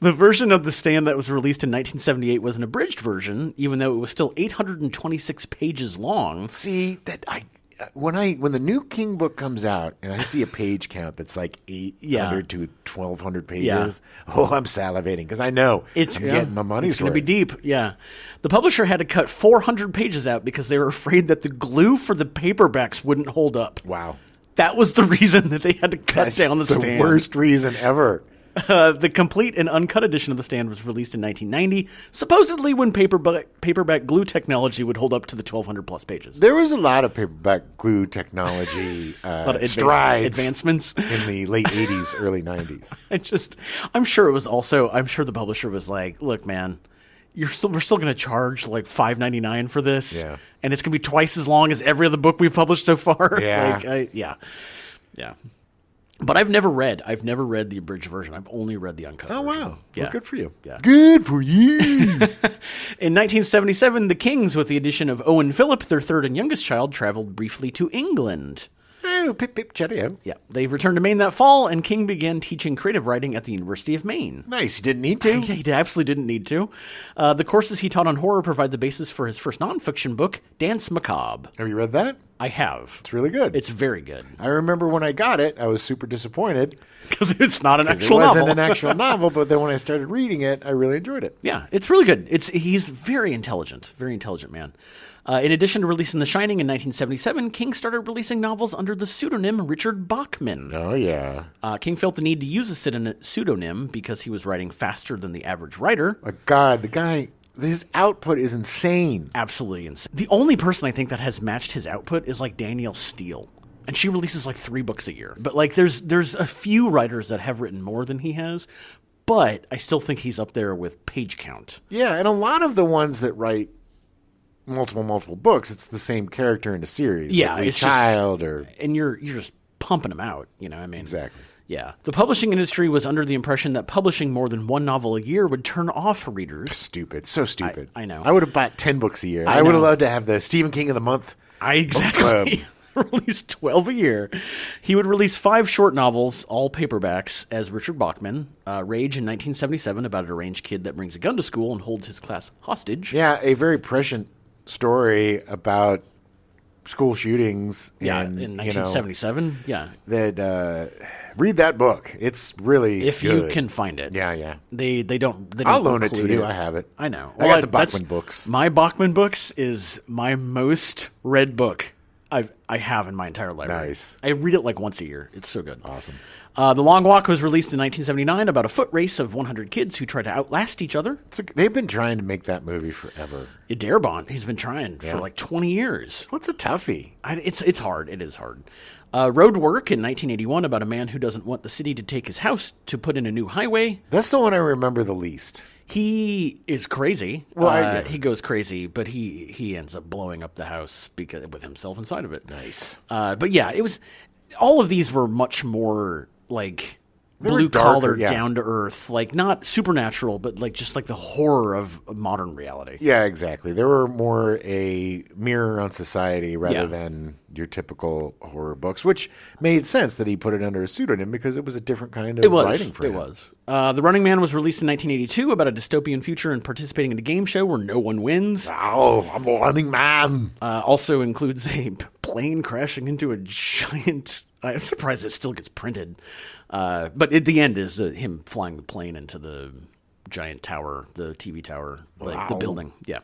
The version of The Stand that was released in 1978 was an abridged version, even though it was still 826 pages long. See, when the new King book comes out and I see a page count that's like 800 to 1,200 pages, I'm salivating because I know I'm getting my money's worth. It's going to be deep, yeah. The publisher had to cut 400 pages out because they were afraid that the glue for the paperbacks wouldn't hold up. Wow. That was the reason that they had to cut down The Stand. The worst reason ever. The complete and uncut edition of The Stand was released in 1990, supposedly when paperback glue technology would hold up to the 1,200 plus pages. There was a lot of paperback glue technology strides, advancements in the late 80s, early 90s. I'm sure the publisher was like, "Look, man, we're still going to charge like $5.99 for this, and it's going to be twice as long as every other book we've published so far." Yeah, yeah. But I've never read the abridged version. I've only read the uncut version. Oh, wow. Yeah. Well, good for you. Yeah. Good for you. In 1977, the Kings, with the addition of Owen Phillip, their third and youngest child, traveled briefly to England. Oh, pip, pip, cheerio. Yeah. They returned to Maine that fall, and King began teaching creative writing at the University of Maine. Nice. He didn't need to. Yeah, he absolutely didn't need to. The courses he taught on horror provide the basis for his first nonfiction book, Dance Macabre. Have you read that? I have. It's really good. It's very good. I remember when I got it, I was super disappointed. Because it's not an actual novel. It wasn't an actual novel, but then when I started reading it, I really enjoyed it. Yeah, it's really good. He's very intelligent man. In addition to releasing The Shining in 1977, King started releasing novels under the pseudonym Richard Bachman. Oh, yeah. King felt the need to use a pseudonym because he was writing faster than the average writer. God, the guy... His output is insane. Absolutely insane. The only person I think that has matched his output is like Danielle Steele. And she releases like 3 books a year. But like there's a few writers that have written more than he has. But I still think he's up there with page count. Yeah, and a lot of the ones that write multiple books, it's the same character in a series. Yeah, like it's Child and you're just pumping them out, you know what I mean? Exactly. Yeah. The publishing industry was under the impression that publishing more than one novel a year would turn off readers. Stupid. So stupid. I know. I would have bought 10 books a year. I would have loved to have the Stephen King of the Month. Exactly. Release 12 a year. He would release 5 short novels, all paperbacks, as Richard Bachman. Rage in 1977, about a deranged kid that brings a gun to school and holds his class hostage. Yeah, a very prescient story about school shootings. Yeah, in 1977. That read that book. It's really if good. you can find it. Yeah. They don't. I'll loan it to you. I have it. I know. I got the Bachman books. My Bachman books is my most read book I have in my entire library. Nice. I read it like once a year. It's so good. Awesome. The Long Walk was released in 1979 about a foot race of 100 kids who try to outlast each other. They've been trying to make that movie forever. Darabont, he's been trying for like 20 years. What's a toughie? It's hard. It is hard. Road Work in 1981 about a man who doesn't want the city to take his house to put in a new highway. That's the one I remember the least. He is crazy. Well, he goes crazy, but he ends up blowing up the house with himself inside of it. Nice. But yeah, it was. All of these were much more like blue-collar, down-to-earth, like not supernatural, but like just like the horror of modern reality. Yeah, exactly. They were more a mirror on society rather than your typical horror books, which made sense that he put it under a pseudonym because it was a different kind of writing for him. It was. The Running Man was released in 1982 about a dystopian future and participating in a game show where no one wins. Oh, I'm a running man. Also includes a plane crashing into a giant... I'm surprised it still gets printed. But at the end is him flying the plane into the giant tower, the TV tower, like the building. Yeah.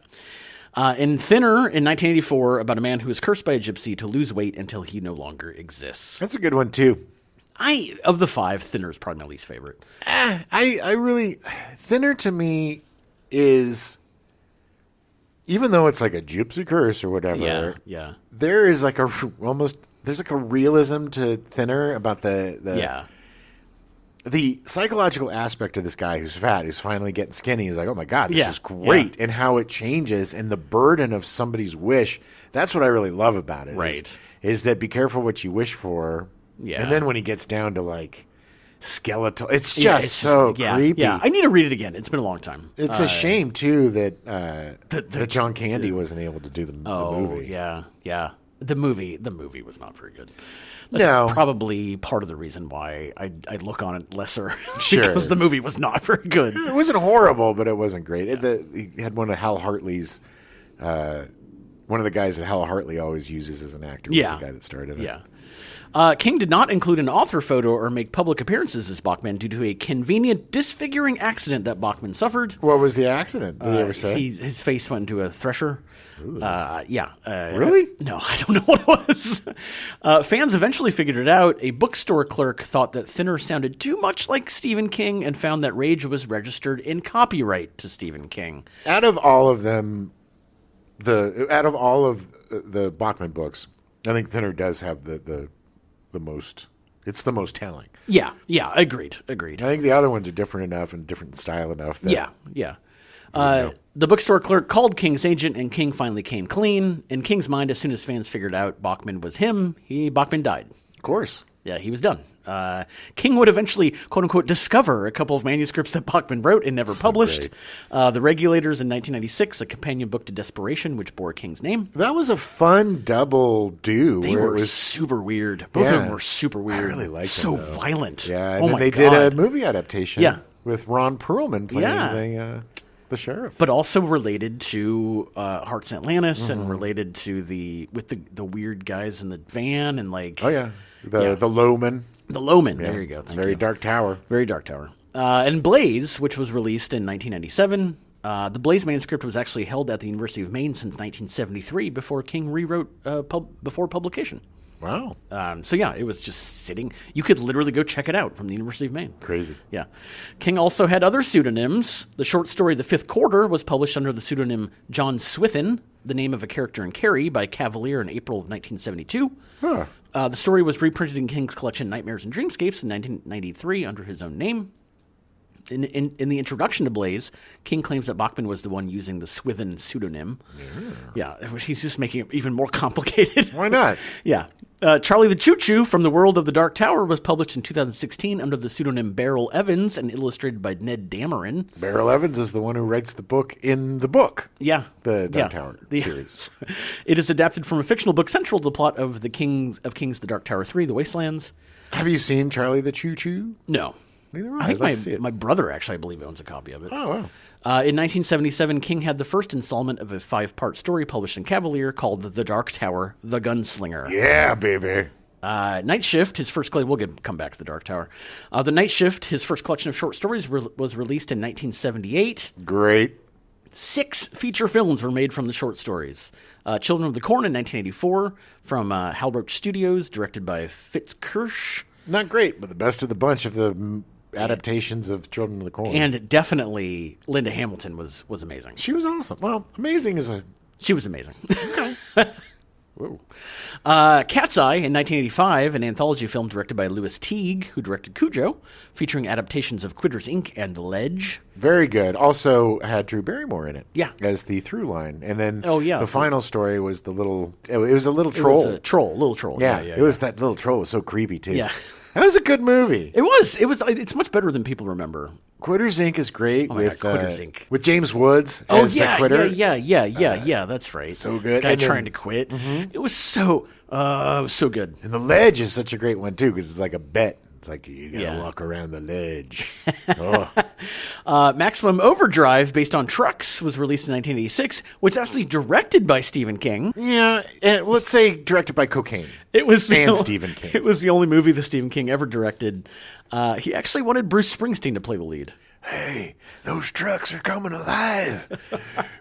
In Thinner, in 1984, about a man who is cursed by a gypsy to lose weight until he no longer exists. That's a good one, too. Of the 5, Thinner is probably my least favorite. I really... Thinner to me is... Even though it's like a gypsy curse or whatever, there is like there's like a realism to Thinner about the psychological aspect of this guy who's fat, who's finally getting skinny. He's like, oh my God, this is great. And how it changes and the burden of somebody's wish. That's what I really love about it. Right. Is that be careful what you wish for. Yeah. And then when he gets down to like skeletal, it's just so creepy. Yeah, I need to read it again. It's been a long time. It's a shame too that John Candy wasn't able to do the movie. Yeah. The movie was not very good. That's probably part of the reason why I look on it lesser. Because the movie was not very good. It wasn't horrible, but it wasn't great. Yeah. He had one of Hal Hartley's, one of the guys that Hal Hartley always uses as an actor was the guy that started it. Yeah. King did not include an author photo or make public appearances as Bachman due to a convenient disfiguring accident that Bachman suffered. What was the accident? Did he ever say? His face went into a thresher. Really? No, I don't know what it was. Fans eventually figured it out. A bookstore clerk thought that Thinner sounded too much like Stephen King and found that Rage was registered in copyright to Stephen King. Out of all of them, the Bachman books, I think Thinner does have the most. It's the most telling. Yeah, agreed. I think the other ones are different enough and different style enough. That the bookstore clerk called King's agent, and King finally came clean. In King's mind, as soon as fans figured out Bachman was him, Bachman died. Of course. Yeah, he was done. King would eventually, quote-unquote, discover a couple of manuscripts that Bachman wrote and never published. The Regulators in 1996, a companion book to Desperation, which bore King's name. That was a fun double do. They were super weird. Both of them were super weird. I really liked them, so violent. Yeah, and then they did a movie adaptation with Ron Perlman playing the sheriff. But also related to Hearts Atlantis and related to the weird guys in the van and like... Oh, yeah. The Lowman. The Lowman. There you go. It's very Dark Tower. Very Dark Tower. And Blaze, which was released in 1997. The Blaze manuscript was actually held at the University of Maine since 1973 before King rewrote before publication. Wow. It was just sitting. You could literally go check it out from the University of Maine. Crazy. Yeah. King also had other pseudonyms. The short story The Fifth Quarter was published under the pseudonym John Swithin, the name of a character in Carrie, by Cavalier in April of 1972. Huh. The story was reprinted in King's collection Nightmares and Dreamscapes in 1993 under his own name. In the introduction to Blaze, King claims that Bachman was the one using the Swithin pseudonym. Yeah, he's just making it even more complicated. Why not? Yeah. Charlie the Choo-Choo from the World of the Dark Tower was published in 2016 under the pseudonym Beryl Evans and illustrated by Ned Dameron. Beryl Evans is the one who writes the book in the book. Yeah. The Dark Tower series. It is adapted from a fictional book central to the plot of King's The Dark Tower 3, The Wastelands. Have you seen Charlie the Choo-Choo? No. Neither have I think my brother actually, I believe, owns a copy of it. Oh, wow. In 1977, King had the first installment of a 5-part story published in Cavalier called The Dark Tower, The Gunslinger. Yeah, baby. Night Shift, his first... We'll come back to The Dark Tower. The Night Shift, his first collection of short stories, was released in 1978. Great. 6 feature films were made from the short stories. Children of the Corn in 1984 from Hal Roach Studios, directed by Fitz Kirsch. Not great, but the best of the bunch of the adaptations of Children of the Corn. And definitely Linda Hamilton was amazing. She was awesome. Well, amazing is a... She was amazing. Okay. Whoa. Cat's Eye in 1985, an anthology film directed by Louis Teague, who directed Cujo, featuring adaptations of Quitters, Inc. and The Ledge. Very good. Also had Drew Barrymore in it. Yeah. As the through line. And then the final story was the little... It was a little troll. It was a little troll. Yeah. It was that little troll. It was so creepy, too. Yeah. That was a good movie. It was. It's much better than people remember. Quitters Inc. is great Quitters Inc. with James Woods as the quitter. Yeah. That's right. So good. Guy trying to quit. Mm-hmm. It was so good. And The Ledge is such a great one too because it's like a bet. It's like you gotta walk around the ledge. Maximum Overdrive, based on Trucks, was released in 1986, which is actually directed by Stephen King. Yeah, and let's say directed by Cocaine. Stephen King. It was the only movie that Stephen King ever directed. He actually wanted Bruce Springsteen to play the lead. Hey, those trucks are coming alive.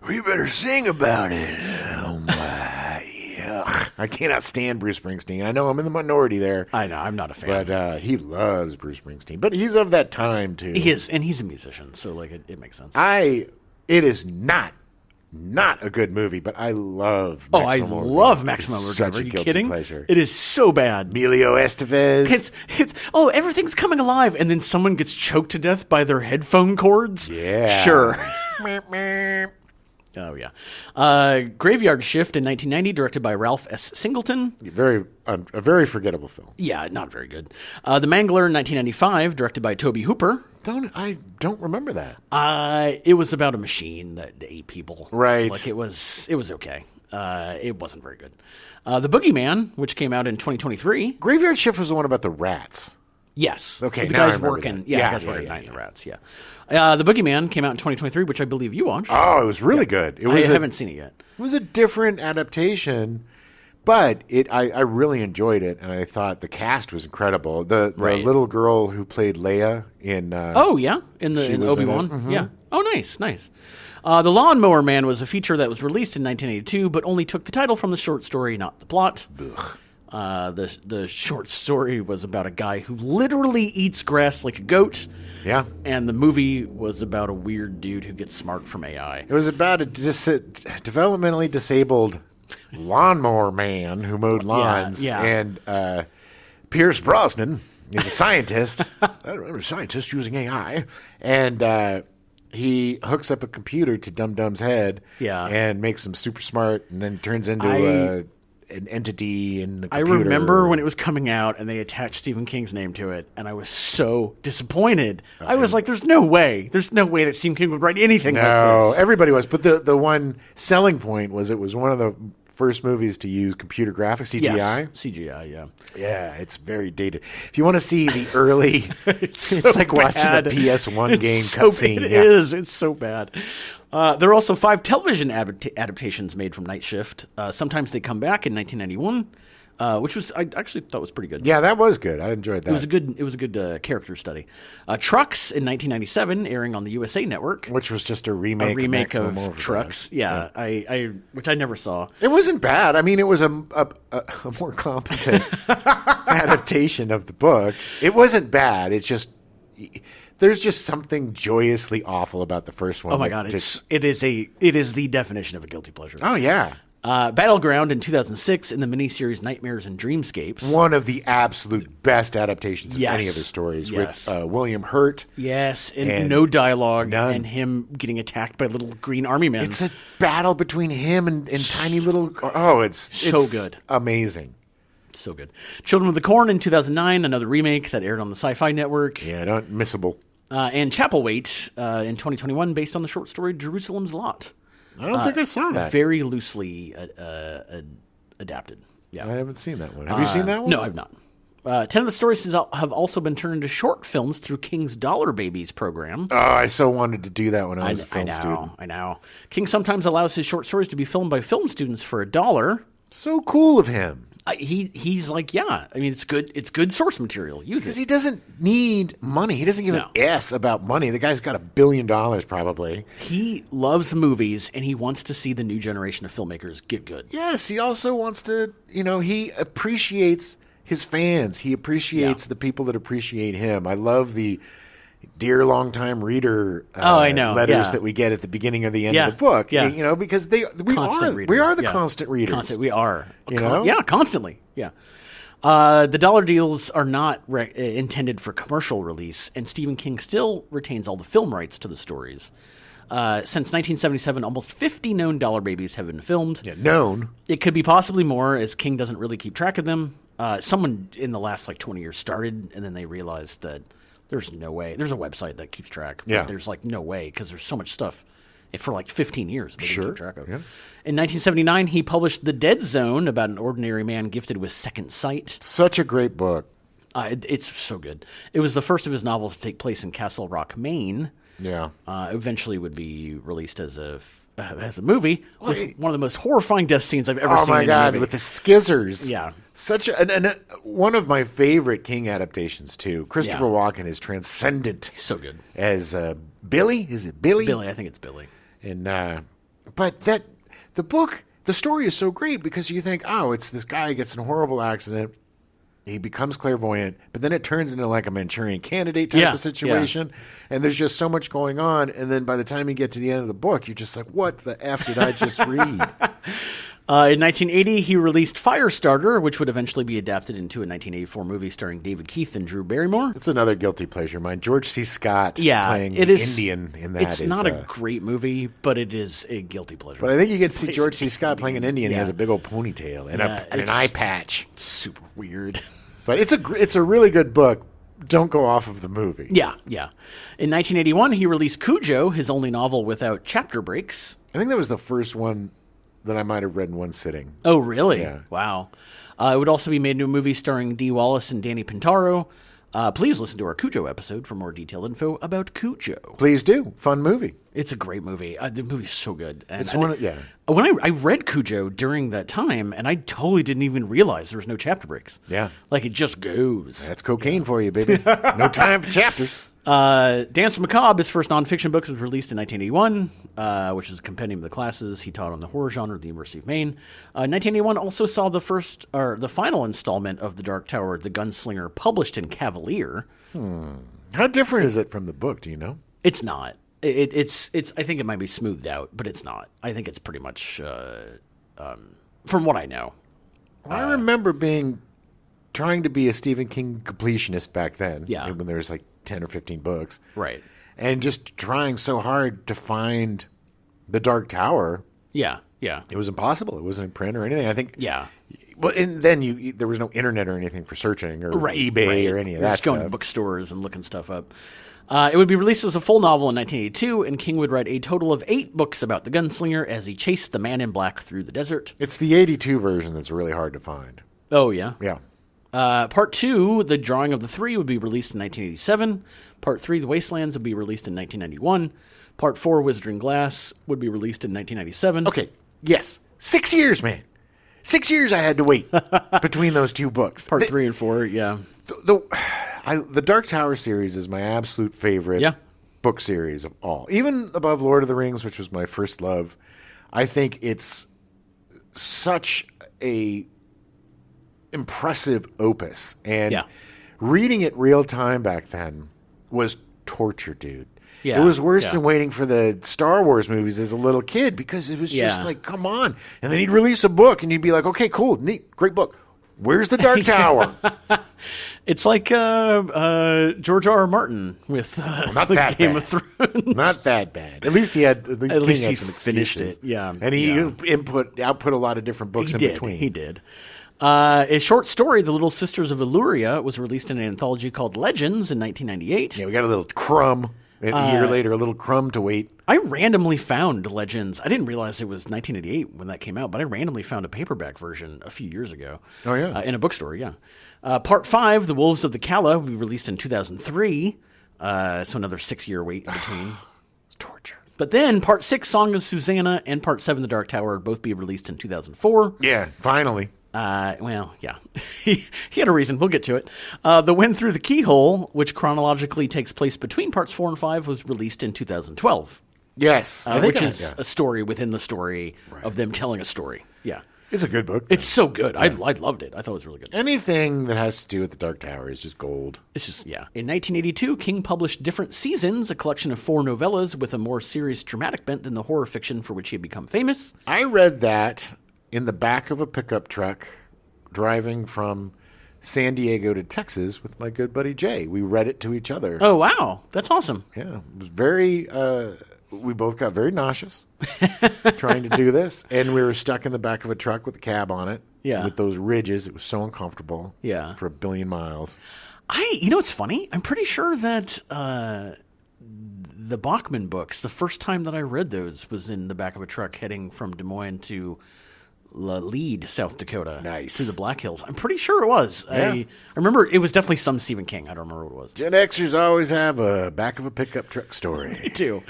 We better sing about it. Oh my. Ugh. I cannot stand Bruce Springsteen. I know I'm in the minority there. I know, I'm not a fan. But he loves Bruce Springsteen. But he's of that time, too. He is, and he's a musician, so like it makes sense. It is not a good movie, but I love Maximum Overdrive. Love Maximum Overdrive. Are you kidding? Pleasure. It is so bad. Emilio Estevez. It's everything's coming alive, and then someone gets choked to death by their headphone cords. Yeah. Sure. Oh, yeah. Graveyard Shift in 1990, directed by Ralph S. Singleton. A very forgettable film. Yeah, not very good. The Mangler in 1995, directed by Tobe Hooper. I don't remember that. It was about a machine that ate people. Right. Like it was okay. It wasn't very good. The Boogeyman, which came out in 2023. Graveyard Shift was the one about the rats. Yes. Okay, the now guy's working. The guy's working at night in the rats. Yeah. The Boogeyman came out in 2023, which I believe you watched. Oh, it was really good. I haven't seen it yet. It was a different adaptation, but I really enjoyed it, and I thought the cast was incredible. The little girl who played Leia in in Obi-Wan. Mm-hmm. Yeah. Oh, nice. The Lawnmower Man was a feature that was released in 1982, but only took the title from the short story, not the plot. Ugh. The short story was about a guy who literally eats grass like a goat. Yeah. And the movie was about a weird dude who gets smart from AI. It was about a developmentally disabled lawnmower man who mowed lawns. Yeah. And Pierce Brosnan is a scientist. A scientist using AI. And he hooks up a computer to Dum Dum's head and makes him super smart and then turns into an entity in the computer. I remember when it was coming out and they attached Stephen King's name to it, and I was so disappointed. I was like, there's no way that Stephen King would write anything like this. No, everybody was. But the one selling point was it was one of the first movies to use computer graphics, CGI. Yes, CGI, yeah. Yeah, it's very dated. If you want to see the early, it's like watching a PS1 game cutscene. It is. It's so bad. There are also 5 television adaptations made from Night Shift. Sometimes they come back in 1991, which I actually thought was pretty good. Yeah, that was good. I enjoyed that. It was a good character study. Trucks in 1997, airing on the USA Network, which was just a remake of Trucks. Yeah, which I never saw. It wasn't bad. I mean, it was a more competent adaptation of the book. It wasn't bad. It's just. There's just something joyously awful about the first one. Oh my god! It is the definition of a guilty pleasure. Oh yeah. Battleground in 2006 in the miniseries Nightmares and Dreamscapes. One of the absolute best adaptations of any of his stories with William Hurt. Yes, and no dialogue, and him getting attacked by little green army men. It's a battle between him and tiny little. Oh, it's so good, amazing. So good. Children of the Corn in 2009, another remake that aired on the Sci-Fi Network. Yeah, not missable. And Chapelwaite in 2021, based on the short story Jerusalem's Lot. I don't think I saw that. Very loosely adapted. Yeah, I haven't seen that one. Have you seen that one? No, I've not. 10 of the stories have also been turned into short films through King's Dollar Babies program. Oh, I so wanted to do that when I was a film student. I know. King sometimes allows his short stories to be filmed by film students for $1. So cool of him. He's like, yeah. I mean, it's good. It's good source material. Use it. Because he doesn't need money. He doesn't give an S about money. The guy's got $1 billion probably. He loves movies, and he wants to see the new generation of filmmakers get good. Yes, he also wants to. He appreciates his fans. He appreciates the people that appreciate him. I love the dear longtime reader letters that we get at the beginning or the end of the book. Yeah. Because we are the constant readers. We are. Constantly. Yeah. The dollar deals are not intended for commercial release, and Stephen King still retains all the film rights to the stories. Since 1977, almost 50 known dollar babies have been filmed. Yeah, known. It could be possibly more, as King doesn't really keep track of them. Someone in the last 20 years started, and then they realized that there's no way. There's a website that keeps track. Yeah. But there's no way because there's so much stuff. For 15 years, they didn't keep track of. Yeah. In 1979, he published The Dead Zone about an ordinary man gifted with second sight. Such a great book. It's so good. It was the first of his novels to take place in Castle Rock, Maine. Yeah. Eventually would be released as a movie with one of the most horrifying death scenes I've ever seen. Oh my in God, a movie. with the skizzers. Yeah. Such one of my favorite King adaptations too. Christopher Walken is transcendent. He's so good. As Billy. Is it Billy? Billy, I think it's Billy. And but the story is so great because you think, oh, it's this guy gets in a horrible accident. He becomes clairvoyant, but then it turns into a Manchurian Candidate type of situation. Yeah. And there's just so much going on. And then by the time you get to the end of the book, you're just like, what the F did I just read? In 1980, he released Firestarter, which would eventually be adapted into a 1984 movie starring David Keith and Drew Barrymore. It's another guilty pleasure of mine. George C. Scott playing Indian in that. It's not a great movie, but it is a guilty pleasure. But I think you get to see George C. Scott playing an Indian. He has a big old ponytail and an eye patch. Super weird. But it's a really good book. Don't go off of the movie. Yeah. In 1981, he released Cujo, his only novel without chapter breaks. I think that was the first one that I might have read in one sitting. Oh, really? Yeah. Wow. It would also be made into a movie starring Dee Wallace and Danny Pintaro. Please listen to our Cujo episode for more detailed info about Cujo. Please do. Fun movie. It's a great movie. The movie's so good. And When I read Cujo during that time, and I totally didn't even realize there was no chapter breaks. Yeah. It just goes. That's cocaine for you, baby. No time for chapters. Dance Macabre, his first nonfiction book, was released in 1981, which is a compendium of the classes he taught on the horror genre at the University of Maine. 1981 also saw the final installment of The Dark Tower, The Gunslinger, published in Cavalier. How different is it from the book? Do you know? It's not. It's. I think it might be smoothed out, but it's not. I think it's pretty much from what I know. I remember trying to be a Stephen King completionist back then. Yeah. When there was 10 or 15 books. Right. And just trying so hard to find The Dark Tower. Yeah. It was impossible. It wasn't in print or anything. I think. Yeah. Well, and then there was no internet or anything for searching or eBay or any of that just stuff. Going to bookstores and looking stuff up. It would be released as a full novel in 1982, and King would write a total of 8 books about the gunslinger as he chased the man in black through the desert. It's the 82 version that's really hard to find. Oh, yeah? Yeah. Part 2, The Drawing of the Three, would be released in 1987. Part 3, The Wastelands, would be released in 1991. Part 4, Wizarding Glass, would be released in 1997. Okay, yes. 6 years, man. 6 years I had to wait between those two books. Part 3 and 4, yeah. The Dark Tower series is my absolute favorite book series of all. Even above Lord of the Rings, which was my first love. I think it's such a impressive opus. And reading it real time back then was torture, dude. Yeah, it was worse than waiting for the Star Wars movies as a little kid because it was just come on. And then he'd release a book and you'd be like, okay, cool, neat, great book. Where's the Dark Tower? It's like George R. R. Martin with not that Game bad. of Thrones. Not that bad. At least he had. At least he some finished excuses. it. Yeah, and he output a lot of different books in between. He did. A short story, The Little Sisters of Illyria, was released in an anthology called Legends in 1998. Yeah, we got a little crumb. A year later, a little crumb to wait. I randomly found Legends. I didn't realize it was 1988 when that came out, but I randomly found a paperback version a few years ago. Oh, yeah. In a bookstore, yeah. Part 5, The Wolves of the Calla, will be released in 2003. So another 6-year wait in between. It's torture. But then Part 6, Song of Susanna, and Part 7, The Dark Tower, both be released in 2004. Yeah, finally. Well, yeah. he had a reason. We'll get to it. The Wind Through the Keyhole, which chronologically takes place between parts 4 and 5, was released in 2012. Yes. Which is a story within the story of them telling a story. Yeah. It's a good book. It's so good. Yeah. I loved it. I thought it was really good. Anything that has to do with the Dark Tower is just gold. It's just, yeah. In 1982, King published Different Seasons, a collection of 4 novellas with a more serious dramatic bent than the horror fiction for which he had become famous. I read that in the back of a pickup truck driving from San Diego to Texas with my good buddy Jay. We read it to each other. Oh, wow. That's awesome. Yeah. It was very, we both got very nauseous trying to do this. And we were stuck in the back of a truck with a cab on it. Yeah. With those ridges, it was so uncomfortable. Yeah. For 1 billion miles. You know what's funny? I'm pretty sure that the Bachman books, the first time that I read those was in the back of a truck heading from Des Moines to Lead, South Dakota. Nice. Through the Black Hills. I'm pretty sure it was. Yeah. I remember it was definitely some Stephen King. I don't remember what it was. Gen Xers always have a back of a pickup truck story. Me too.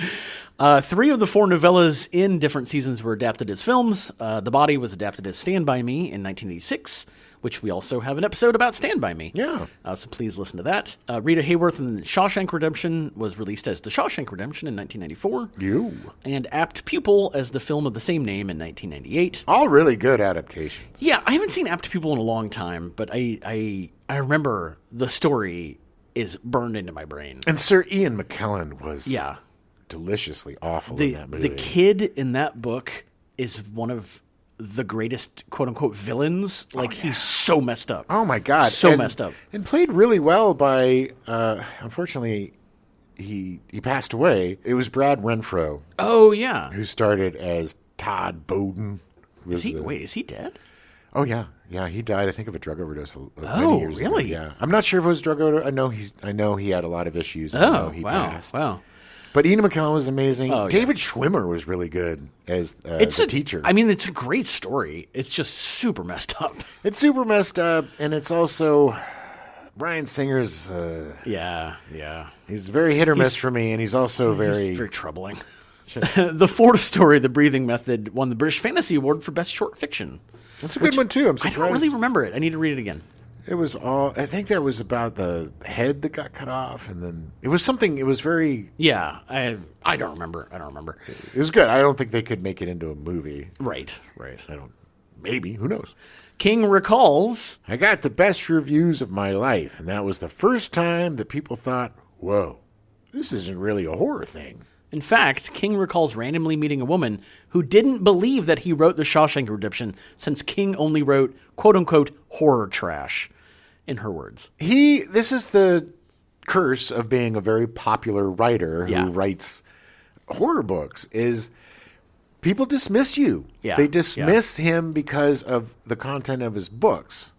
3 of the 4 novellas in different seasons were adapted as films. The Body was adapted as Stand By Me in 1986, which we also have an episode about Stand By Me. Yeah. So please listen to that. Rita Hayworth in Shawshank Redemption was released as The Shawshank Redemption in 1994. You. And Apt Pupil as the film of the same name in 1998. All really good adaptations. Yeah, I haven't seen Apt Pupil in a long time, but I remember the story is burned into my brain. And Sir Ian McKellen was deliciously awful in that movie. The kid in that book is one of the greatest quote-unquote villains. Like, he's so messed up. Oh, my God. So messed up. And played really well by, unfortunately, he passed away. It was Brad Renfro. Oh, yeah. Who started as Todd Bowden. Is he dead? Oh, yeah. Yeah, he died, I think, of a drug overdose many years really? ago. Yeah. I'm not sure if it was drug overdose. I know he had a lot of issues. I know he passed. Wow. But Ian McKellen was amazing. Oh, David Schwimmer was really good as the teacher. I mean, it's a great story. It's just super messed up. It's super messed up, and it's also Bryan Singer's. Yeah. He's very hit or miss for me, and he's also very troubling. The Ford story, The Breathing Method, won the British Fantasy Award for Best Short Fiction. That's a good one too. I'm surprised. I don't really remember it. I need to read it again. It was I think that was about the head that got cut off, and then it was something. It was very. Yeah, I don't remember. It was good. I don't think they could make it into a movie. Right. I don't. Maybe. Who knows? King recalls. I got the best reviews of my life, and that was the first time that people thought, "Whoa, this isn't really a horror thing." In fact, King recalls randomly meeting a woman who didn't believe that he wrote The Shawshank Redemption, since King only wrote quote-unquote horror trash, in her words. This is the curse of being a very popular writer who writes horror books, is people dismiss you. Yeah. They dismiss him because of the content of his books,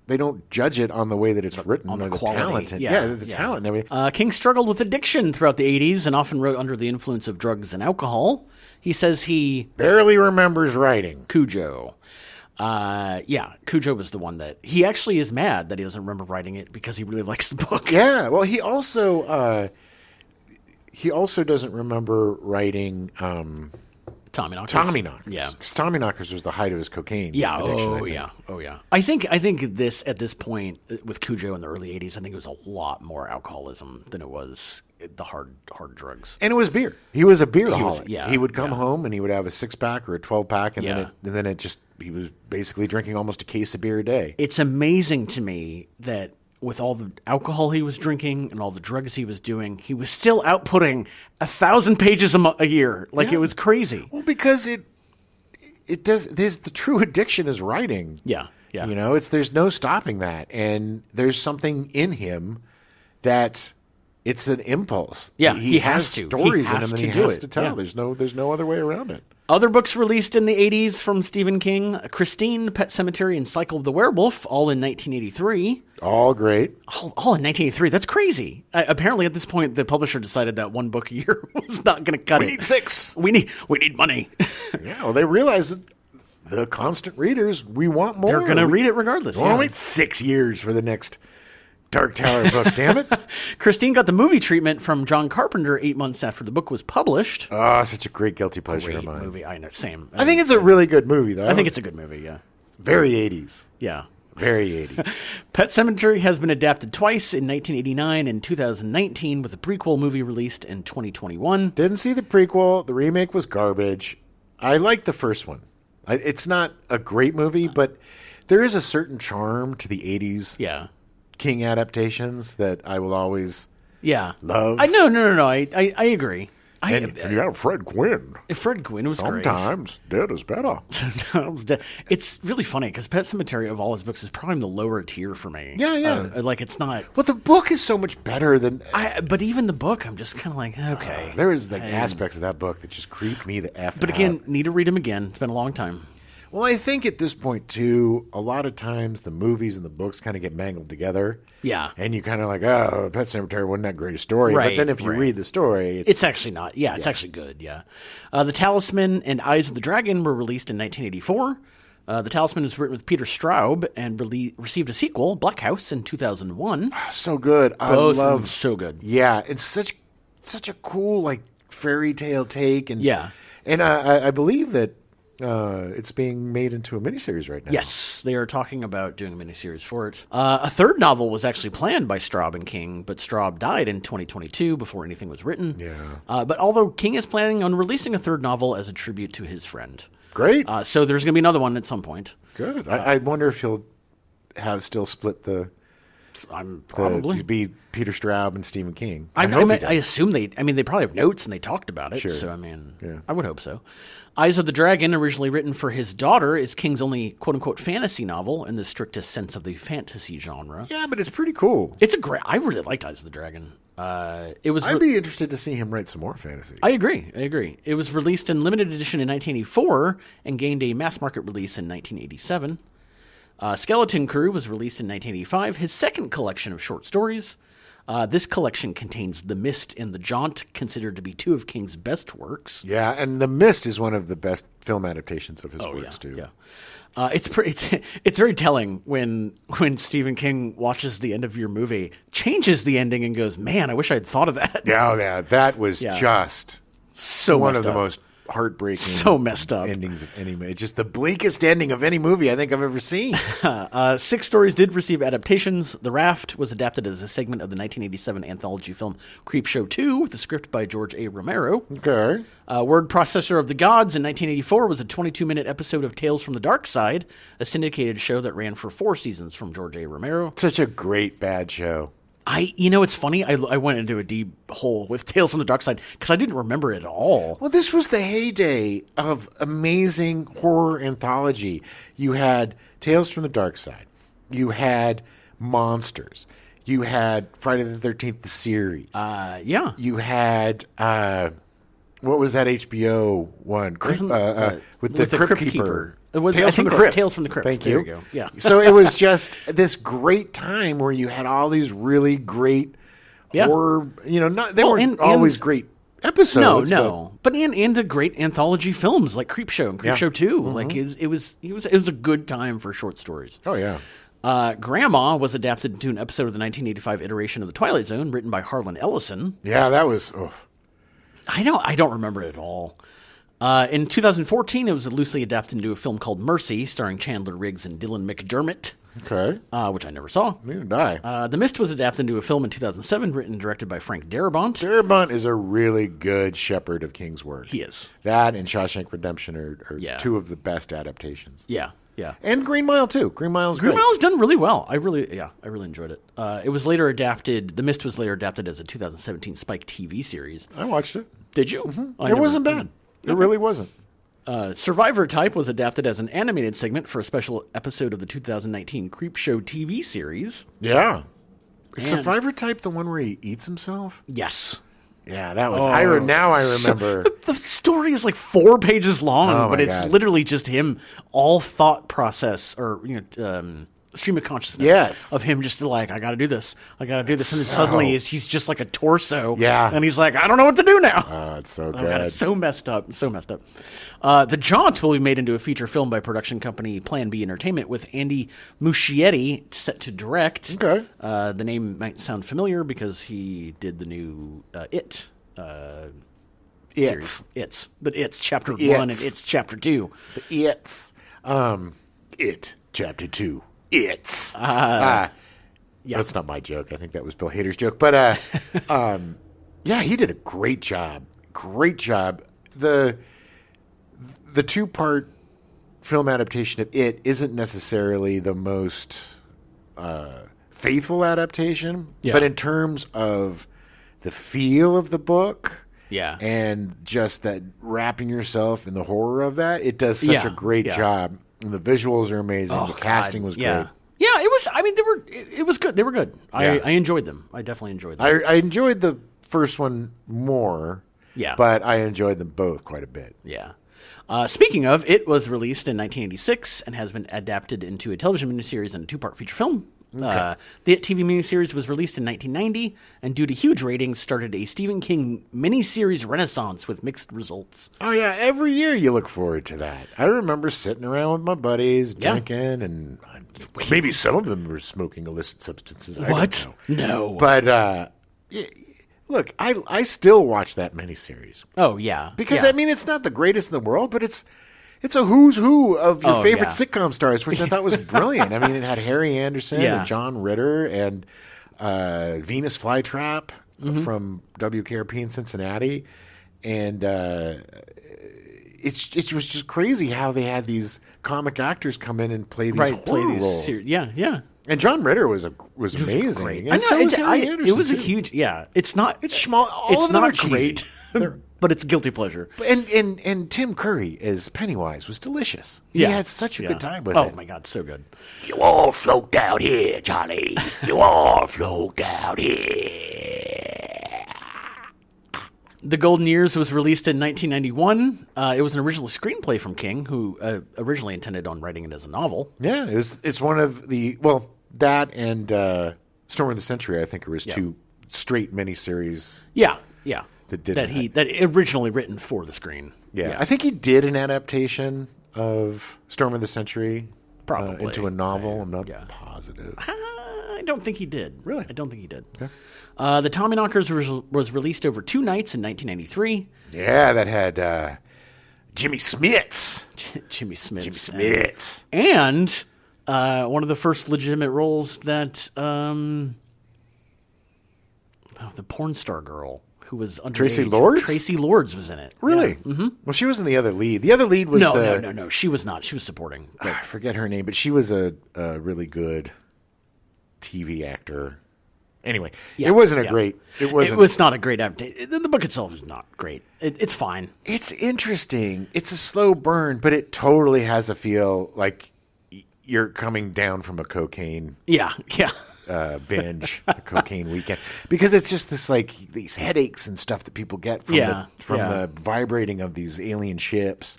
they don't judge it on the way that it's written or the talent. The talent and everything. King struggled with addiction throughout the 80s and often wrote under the influence of drugs and alcohol. He says he barely remembers writing. Cujo. Cujo was the one that he actually is mad that he doesn't remember writing it because he really likes the book. Yeah, well, he also doesn't remember writing Tommyknockers. Yeah, Tommyknockers was the height of his cocaine. Yeah. Addiction, Oh yeah. I think this at this point with Cujo in the early 80s, I think it was a lot more alcoholism than it was the hard drugs. And it was beer. He was a beeraholic. He would come home home and he would have a 6-pack or a 12-pack, and then he was basically drinking almost a case of beer a day. It's amazing to me that with all the alcohol he was drinking and all the drugs he was doing, he was still outputting 1,000 pages a year. It was crazy. Well, because it does. There's the true addiction is writing. Yeah. You know, there's no stopping that, and there's something in him that it's an impulse. Yeah, he has stories in him that he has to tell. Yeah. There's no other way around it. Other books released in the 80s from Stephen King: Christine, Pet Sematary, and Cycle of the Werewolf, all in 1983. All great. All in 1983. That's crazy. Apparently, at this point, the publisher decided that one book a year was not going to cut it. We need 6. We need money. Yeah, well, they realize that the constant readers, we want more. They're going to read it regardless. We'll wait 6 years for the next Dark Tower book, damn it. Christine got the movie treatment from John Carpenter 8 months after the book was published. Oh, such a great guilty pleasure of mine. Movie, I know, same. I think it's a really good movie, though. I think it's a good movie, yeah. Very 80s. Yeah. Very 80s. Pet Sematary has been adapted twice, in 1989 and 2019, with a prequel movie released in 2021. Didn't see the prequel. The remake was garbage. I liked the first one. It's not a great movie, but there is a certain charm to the 80s King adaptations that I will always love. No. I agree. And you have Fred Gwynn. Fred Gwynn was great. Sometimes dead is better. It's really funny because Pet Sematary of all his books is probably in the lower tier for me. Yeah. It's not. Well, the book is so much better than. But even the book, I'm just kind of like, okay. There is aspects of that book that just creep me the F out. But again, need to read them again. It's been a long time. Well, I think at this point, too, a lot of times the movies and the books kind of get mangled together. Yeah. And you kind of like, oh, Pet Sematary wasn't that great a story. Right, but then if you read the story, it's actually not. Yeah, it's actually good, yeah. The Talisman and Eyes of the Dragon were released in 1984. The Talisman was written with Peter Straub and received a sequel, Black House, in 2001. So good. Both I love so good. Yeah, it's such a cool like fairy tale take. And I believe that it's being made into a miniseries right now. Yes, they are talking about doing a miniseries for it. A third novel was actually planned by Straub and King, but Straub died in 2022 before anything was written. Yeah. But although King is planning on releasing a third novel as a tribute to his friend. Great. So there's going to be another one at some point. Good. I wonder if he'll still split the... Probably be Peter Straub and Stephen King. I assume they probably have notes and they talked about it. Sure. So I would hope so. Eyes of the Dragon, originally written for his daughter, is King's only quote unquote fantasy novel in the strictest sense of the fantasy genre. Yeah, but it's pretty cool. I really liked Eyes of the Dragon. I'd be interested to see him write some more fantasy. I agree. It was released in limited edition in 1984 and gained a mass market release in 1987. Skeleton Crew was released in 1985, his second collection of short stories. This collection contains The Mist and The Jaunt, considered to be two of King's best works. Yeah, and The Mist is one of the best film adaptations of his works, too. Yeah. It's very telling when Stephen King watches the end of your movie, changes the ending, and goes, "Man, I wish I'd thought of that." Yeah, that was just so one of the most heartbreaking, so messed up endings of any movie. It's just the bleakest ending of any movie I think I've ever seen. 6 stories did receive adaptations. The Raft was adapted as a segment of the 1987 anthology film Creepshow 2 with a script by George A. Romero. Okay. Word Processor of the Gods in 1984 was a 22-minute episode of Tales from the Dark Side, a syndicated show that ran for 4 seasons from George A. Romero. Such a great bad show. It's funny. I went into a deep hole with Tales from the Dark Side because I didn't remember it at all. Well, this was the heyday of amazing horror anthology. You had Tales from the Dark Side. You had Monsters. You had Friday the 13th, the series. Yeah. You had, what was that HBO one? With the Crypt Keeper. Tales from the Crypt. Tales from the Crypt. Thank you. There you go. Yeah. So it was just this great time where you had all these really great horror. They weren't always great episodes. No. But the great anthology films like Creepshow and Creepshow 2. Mm-hmm. Like it was a good time for short stories. Oh yeah. Grandma was adapted into an episode of the 1985 iteration of The Twilight Zone, written by Harlan Ellison. Yeah, that was. I don't remember it at all. In 2014, it was loosely adapted into a film called Mercy, starring Chandler Riggs and Dylan McDermott. Okay. Which I never saw. Neither did I. The Mist was adapted into a film in 2007, written and directed by Frank Darabont. Darabont is a really good shepherd of King's work. He is. That and Shawshank Redemption are two of the best adaptations. Yeah. And Green Mile, too. Green Mile's done really well. I really enjoyed it. It was later adapted, The Mist was later adapted as a 2017 Spike TV series. I watched it. Did you? Mm-hmm. It wasn't bad. It really wasn't. Survivor Type was adapted as an animated segment for a special episode of the 2019 Creepshow TV series. Yeah. Is Survivor Type the one where he eats himself? Yes. Yeah, that was. Now I remember. The story is like 4 pages long, but it's literally just him, all thought process or stream of consciousness of him just like, I got to do this. And then suddenly he's just like a torso. Yeah. And he's like, I don't know what to do now. Oh, it's so good. God, it's so messed up. The Jaunt will be made into a feature film by production company Plan B Entertainment with Andy Muschietti set to direct. Okay. The name might sound familiar because he did the new It. It's. But It's Chapter 1 and It's Chapter 2. The It's. It Chapter 2. It's. That's not my joke. I think that was Bill Hader's joke. But, he did a great job. The 2-part film adaptation of It isn't necessarily the most faithful adaptation, but in terms of the feel of the book and just that wrapping yourself in the horror of that, it does such a great job. And the visuals are amazing. The casting was great. Yeah, it was. I mean, it was good. They were good. I enjoyed them. I definitely enjoyed them. I enjoyed the first one more. Yeah, but I enjoyed them both quite a bit. Yeah. Speaking of, it was released in 1986 and has been adapted into a television miniseries and a 2-part feature film. Okay. The TV miniseries was released in 1990, and due to huge ratings, started a Stephen King miniseries renaissance with mixed results. Oh, yeah. Every year you look forward to that. I remember sitting around with my buddies, drinking, and maybe some of them were smoking illicit substances. What? I don't know. No. But, look, I still watch that miniseries. Oh, yeah. Because, I mean, it's not the greatest in the world, but it's a who's who of your favorite sitcom stars, which I thought was brilliant. I mean, it had Harry Anderson and John Ritter and Venus Flytrap from WKRP in Cincinnati. And it was just crazy how they had these comic actors come in and play these horror roles. Yeah. And John Ritter was amazing. Great. And so was Harry Anderson. It was a huge, It's small. All of them are great. But it's guilty pleasure. And Tim Curry as Pennywise was delicious. He had such a good time with it. Oh, my God, so good. You all float down here, Johnny. You all float down here. The Golden Years was released in 1991. It was an original screenplay from King, who originally intended on writing it as a novel. Yeah, it's one of the, that and Storm of the Century, I think, was two straight miniseries. Yeah. That originally written for the screen. Yeah, I think he did an adaptation of Storm of the Century probably into a novel. I'm not positive. I don't think he did. Really? I don't think he did. Okay. The Tommyknockers was released over 2 nights in 1993. Yeah, that had Jimmy Smits. Jimmy Smits. Jimmy Smits. And one of the first legitimate roles that the porn star girl who was underage. Tracy Lords? Tracy Lords was in it. Really? Yeah. Mm-hmm. Well, she was in the other lead. The other lead was No. She was not. She was supporting. I forget her name, but she was a really good TV actor. Anyway, it wasn't a great. It was not a great adaptation. The book itself is not great. It's fine. It's interesting. It's a slow burn, but it totally has a feel like you're coming down from a cocaine. Binge, a cocaine weekend, because it's just this these headaches and stuff that people get from the vibrating of these alien ships.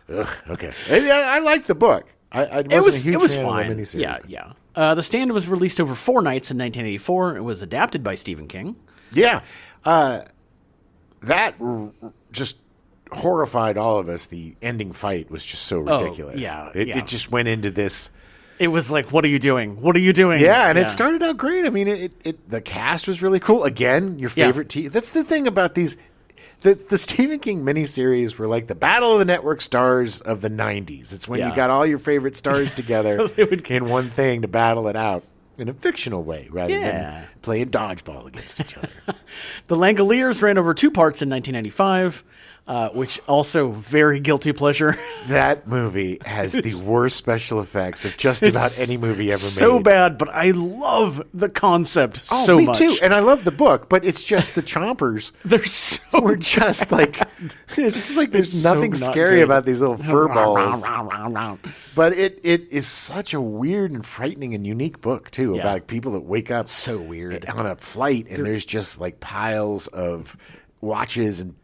Ugh, okay, I like the book. I wasn't a huge fan fine. of the miniseries. Yeah. The Stand was released over 4 nights in 1984. It was adapted by Stephen King. Yeah, that just horrified all of us. The ending fight was just so ridiculous. It just went into this. It was like, what are you doing? What are you doing? Yeah, and it started out great. I mean, the cast was really cool. Again, your favorite team. That's the thing about these. The Stephen King miniseries were like the Battle of the Network stars of the 90s. It's when you got all your favorite stars together in one thing to battle it out in a fictional way rather than playing dodgeball against each other. The Langoliers ran over 2 parts in 1995. Which also very guilty pleasure. That movie has the worst special effects of just about any movie ever made. So bad, but I love the concept so much. Me too, and I love the book, but it's just the chompers. We're just like, it's just like there's nothing scary about these little fur balls. But it is such a weird and frightening and unique book too about people that wake up so weird on a flight and there's just like piles of watches and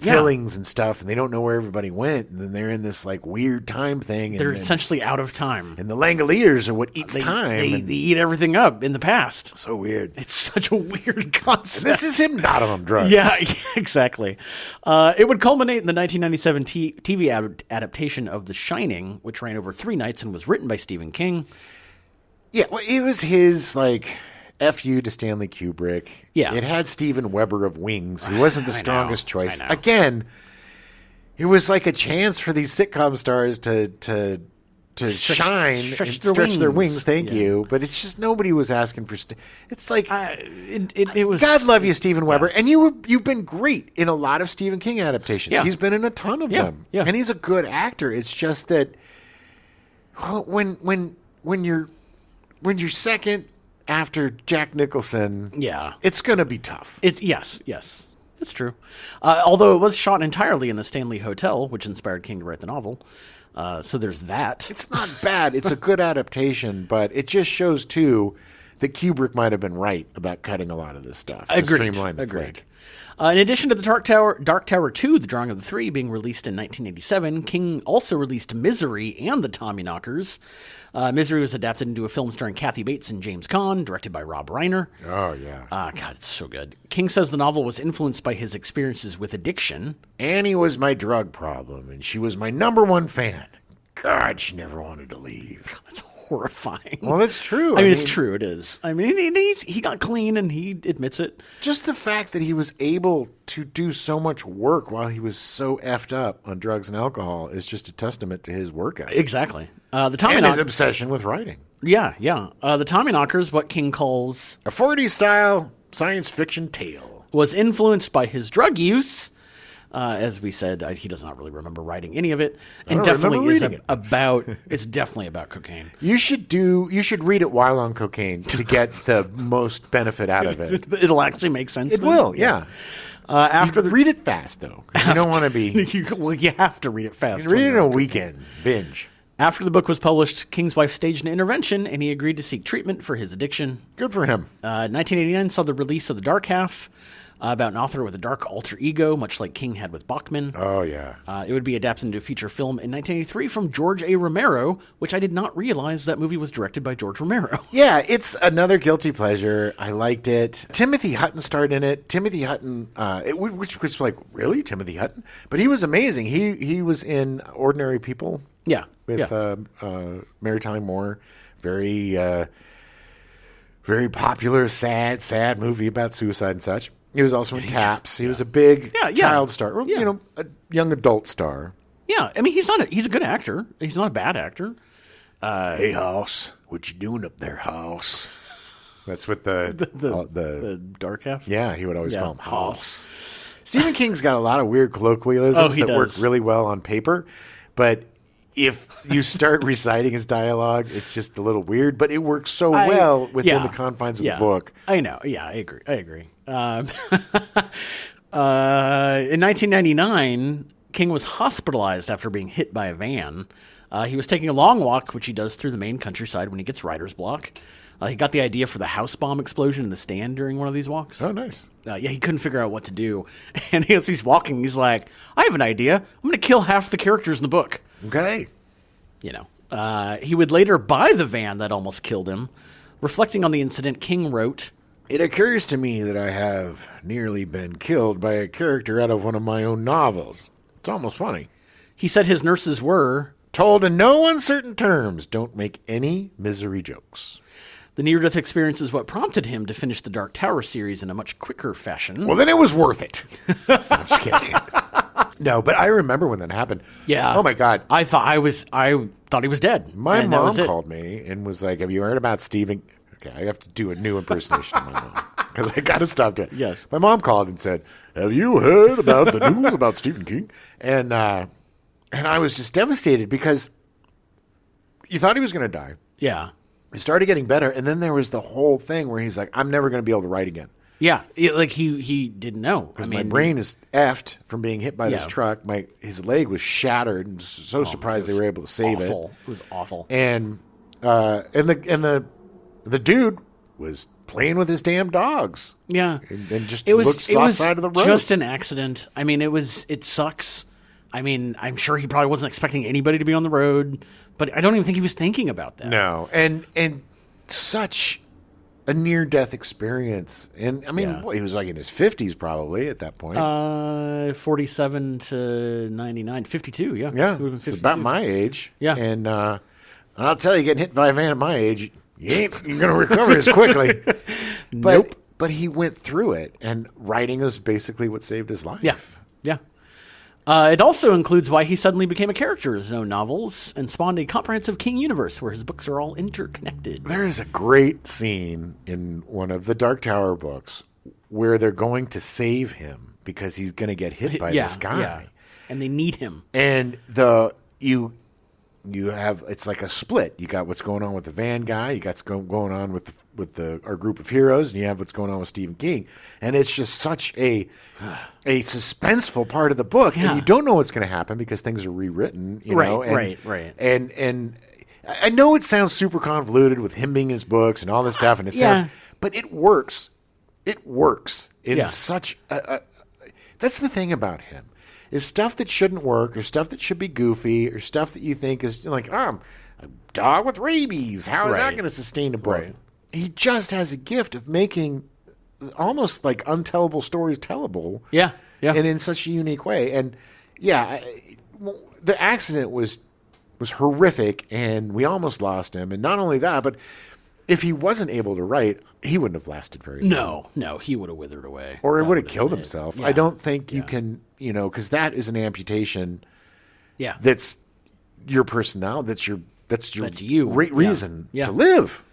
fillings and stuff, and they don't know where everybody went, and then they're in this like weird time thing. They're essentially out of time. And the Langoliers are what eats time. They eat everything up in the past. So weird. It's such a weird concept. And this is him not on drugs. Yeah, exactly. It would culminate in the 1997 TV adaptation of The Shining, which ran over 3 nights and was written by Stephen King. Yeah, well, it was his like F.U. to Stanley Kubrick. Yeah. It had Steven Weber of Wings. He wasn't the strongest choice. Again, it was like a chance for these sitcom stars to shine and stretch their wings. Thank you. But it's just nobody was asking for it's like it was God love you, Steven Weber. And you've been great in a lot of Stephen King adaptations. He's been in a ton of them. Yeah. And he's a good actor. It's just that when you're second after Jack Nicholson, it's going to be tough. Yes, it's true. Although it was shot entirely in the Stanley Hotel, which inspired King to write the novel. So there's that. It's not bad. It's a good adaptation, but it just shows too that Kubrick might have been right about cutting a lot of this stuff to streamline the flick. In addition to the Dark Tower 2, The Drawing of the Three, being released in 1987, King also released Misery and The Tommyknockers. Misery was adapted into a film starring Kathy Bates and James Caan, directed by Rob Reiner. Oh, yeah. God, it's so good. King says the novel was influenced by his experiences with addiction. Annie was my drug problem, and she was my number one fan. God, she never wanted to leave. God, that's horrifying. Well, that's true. I mean, it's true. It is. I mean, he got clean and he admits it. Just the fact that he was able to do so much work while he was so effed up on drugs and alcohol is just a testament to his work ethic. Exactly. And his obsession with writing. Yeah. The Tommyknockers, what King calls a 40s style science fiction tale, was influenced by his drug use. As we said, he does not really remember writing any of it, and definitely it's definitely about cocaine. You should read it while on cocaine to get the most benefit out of it. It'll actually make sense. It will, yeah. Read it fast though. You don't want to be. You have to read it fast. You read it in a weekend binge. After the book was published, King's wife staged an intervention, and he agreed to seek treatment for his addiction. Good for him. 1989 saw the release of The Dark Half. About an author with a dark alter ego, much like King had with Bachman. Oh, yeah. It would be adapted into a feature film in 1983 from George A. Romero, which I did not realize that movie was directed by George Romero. Yeah, it's another guilty pleasure. I liked it. Timothy Hutton starred in it. Timothy Hutton, which was like, really? Timothy Hutton? But he was amazing. He was in Ordinary People. Yeah. With Mary Tyler Moore. Very, very popular, sad movie about suicide and such. He was also in Taps. He was a big child star, a young adult star. Yeah, I mean, he's a good actor. He's not a bad actor. Hey, House, what you doing up there, House? That's what the Dark Half? Yeah, he would always call him House. Stephen King's got a lot of weird colloquialisms that work really well on paper, but if you start reciting his dialogue, it's just a little weird, but it works so well within the confines of the book. I know. Yeah, I agree. In 1999, King was hospitalized after being hit by a van. He was taking a long walk, which he does through the main countryside when he gets writer's block. He got the idea for the house bomb explosion in the stand during one of these walks. Oh, nice. He couldn't figure out what to do. And as he's walking, he's like, I have an idea. I'm going to kill half the characters in the book. Okay. He would later buy the van that almost killed him. Reflecting on the incident, King wrote, "It occurs to me that I have nearly been killed by a character out of one of my own novels. It's almost funny." He said his nurses were told in no uncertain terms, don't make any misery jokes. The near-death experience is what prompted him to finish the Dark Tower series in a much quicker fashion. Well, then it was worth it. I'm just kidding. No, but I remember when that happened. Yeah. Oh my God. I thought he was dead. My mom called me and was like, "Have you heard about Stephen?" Okay, I have to do a new impersonation of my mom because I got to stop doing it. Yes. My mom called and said, "Have you heard about the news about Stephen King?" And I was just devastated because you thought he was going to die. Yeah. He started getting better, and then there was the whole thing where he's like, "I'm never going to be able to write again." Yeah, like he didn't know. Because my brain is effed from being hit by this truck. His leg was shattered, and so surprised they were able to save it. It was awful. And the dude was playing with his damn dogs. Yeah, and just lost side of the road. Just an accident. I mean, it sucks. I mean, I'm sure he probably wasn't expecting anybody to be on the road, but I don't even think he was thinking about that. No, and such a near-death experience. And, I mean, he was like in his 50s probably at that point. 47 to 99. 52, yeah. Yeah, it's about my age. Yeah. And I'll tell you, getting hit by a van at my age, you're going to recover as quickly. Nope. But he went through it, and writing is basically what saved his life. Yeah. It also includes why he suddenly became a character in his own novels and spawned a comprehensive King universe where his books are all interconnected. There is a great scene in one of the Dark Tower books where they're going to save him because he's going to get hit by this guy. Yeah. And they need him. And you have, it's like a split. You got what's going on with the van guy. You got what's going on with our group of heroes, and you have what's going on with Stephen King. And it's just such a suspenseful part of the book, and you don't know what's going to happen because things are rewritten. You know? Right. And I know it sounds super convoluted with him being in his books and all this stuff, and it sounds, but it works. It works in such a that's the thing about him, is stuff that shouldn't work, or stuff that should be goofy, or stuff that you think is like, a dog with rabies. How is that going to sustain a book? Right. He just has a gift of making almost like untellable stories tellable. Yeah. And in such a unique way. And the accident was horrific, and we almost lost him. And not only that, but if he wasn't able to write, he wouldn't have lasted very long. No, he would have withered away. Or he would have killed himself. Yeah. I don't think you can, because that is an amputation. Yeah. That's your personality. That's you. Reason to live.